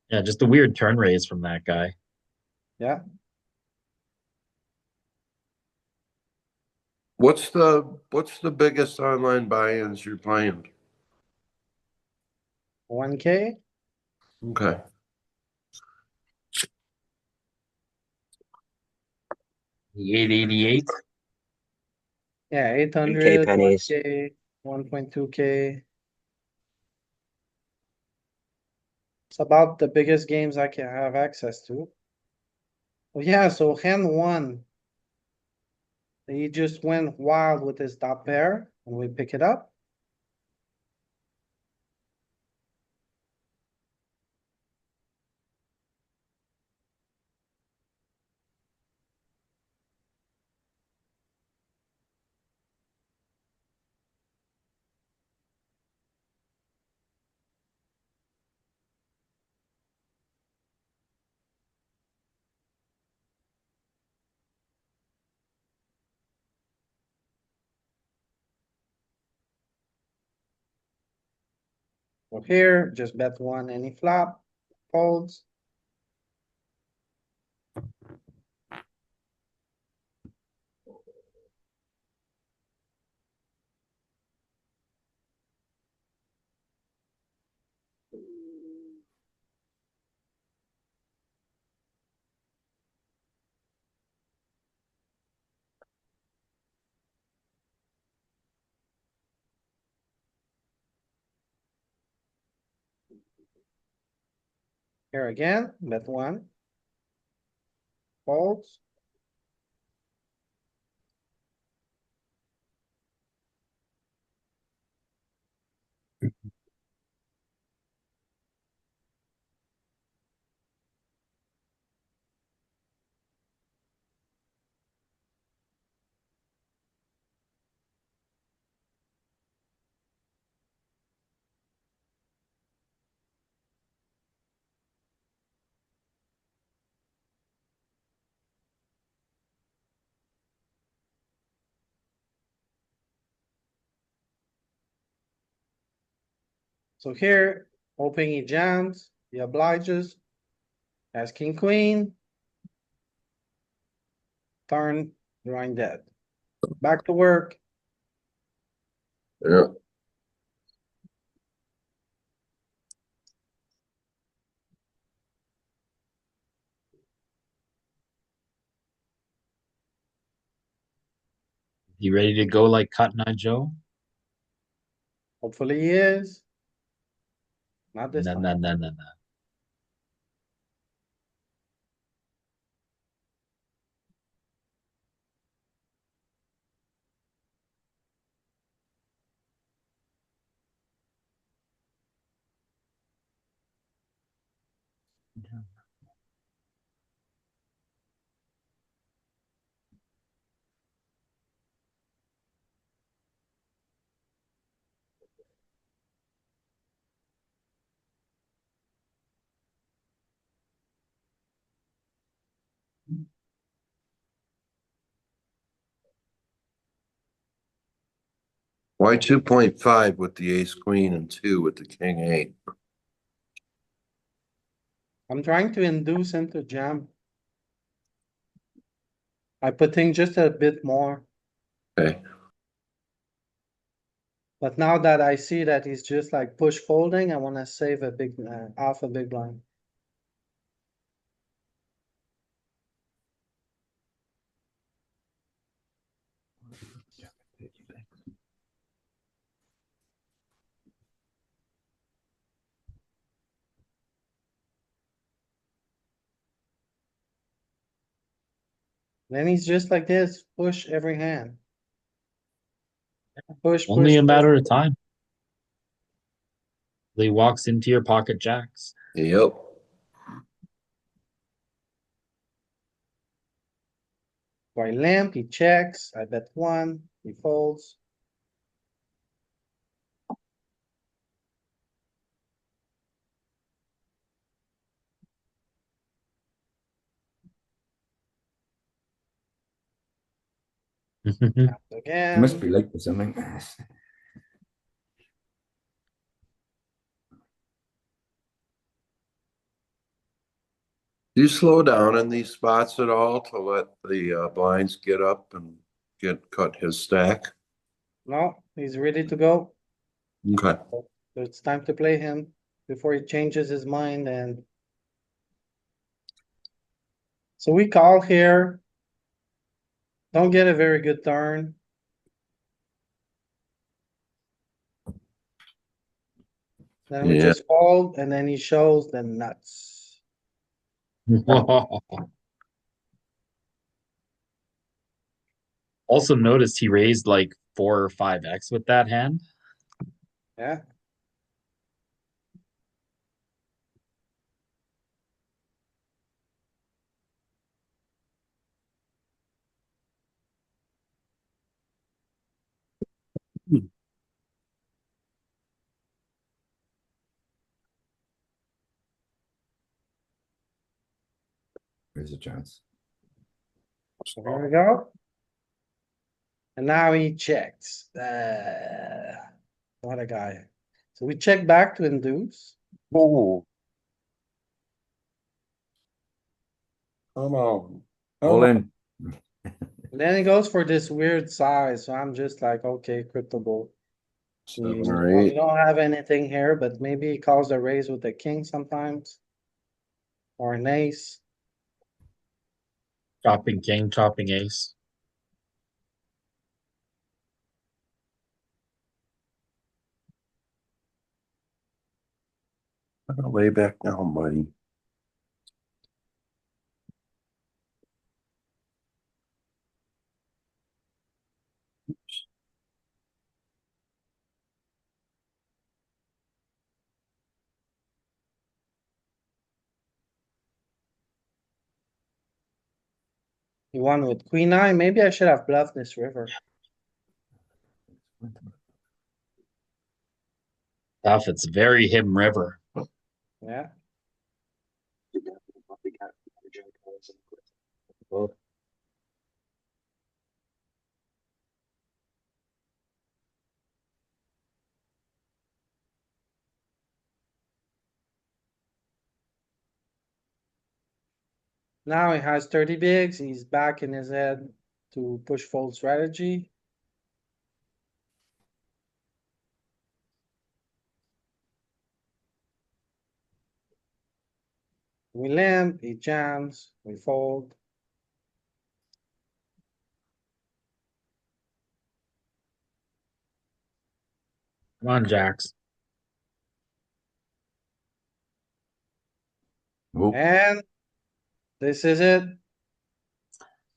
Yeah, just a weird turn raise from that guy. Yeah, What's the biggest online buy-ins you're playing? 1K. Okay. 888. Yeah, 3K 800, pennies. 1K, 1.2K. It's about the biggest games I can have access to. Oh yeah, so hand one. He just went wild with his top pair and we pick it up. So here, just bet one any flop, folds. Here again, bet one. Folds. So here, hoping he jams, he obliges. Has king, queen. Turn, drawing dead. Back to work. Yeah. You ready to go like Cotton Eye Joe? Hopefully he is. Not this No, time. no, no, no, no. Why 2.5 with the ace queen and 2 with the king eight? I'm trying to induce him to jam. I put in just a bit more, Okay, but now that I see that he's just like push folding, I wanna save a big, half a big blind. Then he's just like this, push every hand. Push, Only push, a push. matter of time. He walks into your pocket jacks. yep. So I limp, he checks, I bet one, he folds. It must be Again, like something. Do you slow down in these spots at all to let the blinds get up and cut his stack? no, he's ready to go. Okay. So it's time to play him before he changes his mind and. So we call here. Don't get a very good turn. Then we Yeah. just fold and then he shows the nuts. Also noticed he raised like 4 or 5x with that hand. Yeah, There's a chance. so here we go. And now he checks. What a guy. So we check back to induce. Oh. Come on. All in. And then he goes for this weird size. So I'm just like, okay, crypto bull. 7 You or 8. don't have anything here, but maybe he calls a raise with the king sometimes. Or an ace. Chopping king, chopping ace. Lay back down, buddy. He won with queen nine. Maybe I should have bluffed this river. Tough. It's very him river. Yeah. Now he has 30 bigs. He's back in his head to push fold strategy. We limp, he jams, we fold. Come on, jacks. Oh, And this is it.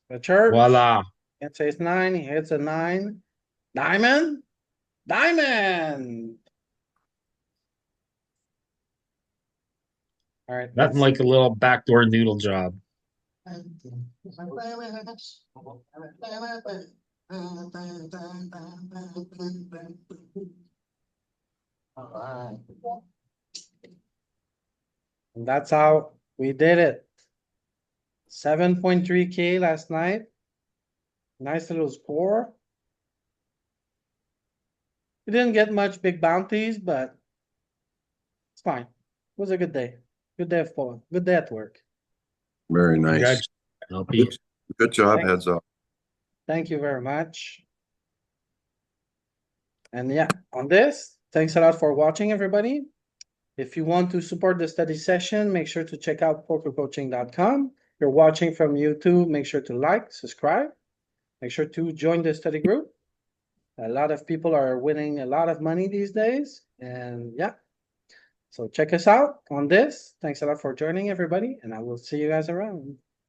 The church. Voila. It says nine, he hits a nine. Diamond? Diamond! Alright, Nothing let's like a little backdoor noodle job. and that's how we did it. 7.3K last night. Nice little score. We didn't get much big bounties, but it's fine. It was a good day. Good day of pulling. Good day at work. Very nice. Congrats. LP. Good job, Thank- heads up. Thank you very much. And yeah, on this, thanks a lot for watching, everybody. If you want to support the study session, make sure to check out pokercoaching.com. If you're watching from YouTube, make sure to like, subscribe. Make sure to join the study group. A lot of people are winning a lot of money these days. And yeah, so check us out on this. Thanks a lot for joining, everybody, and I will see you guys around.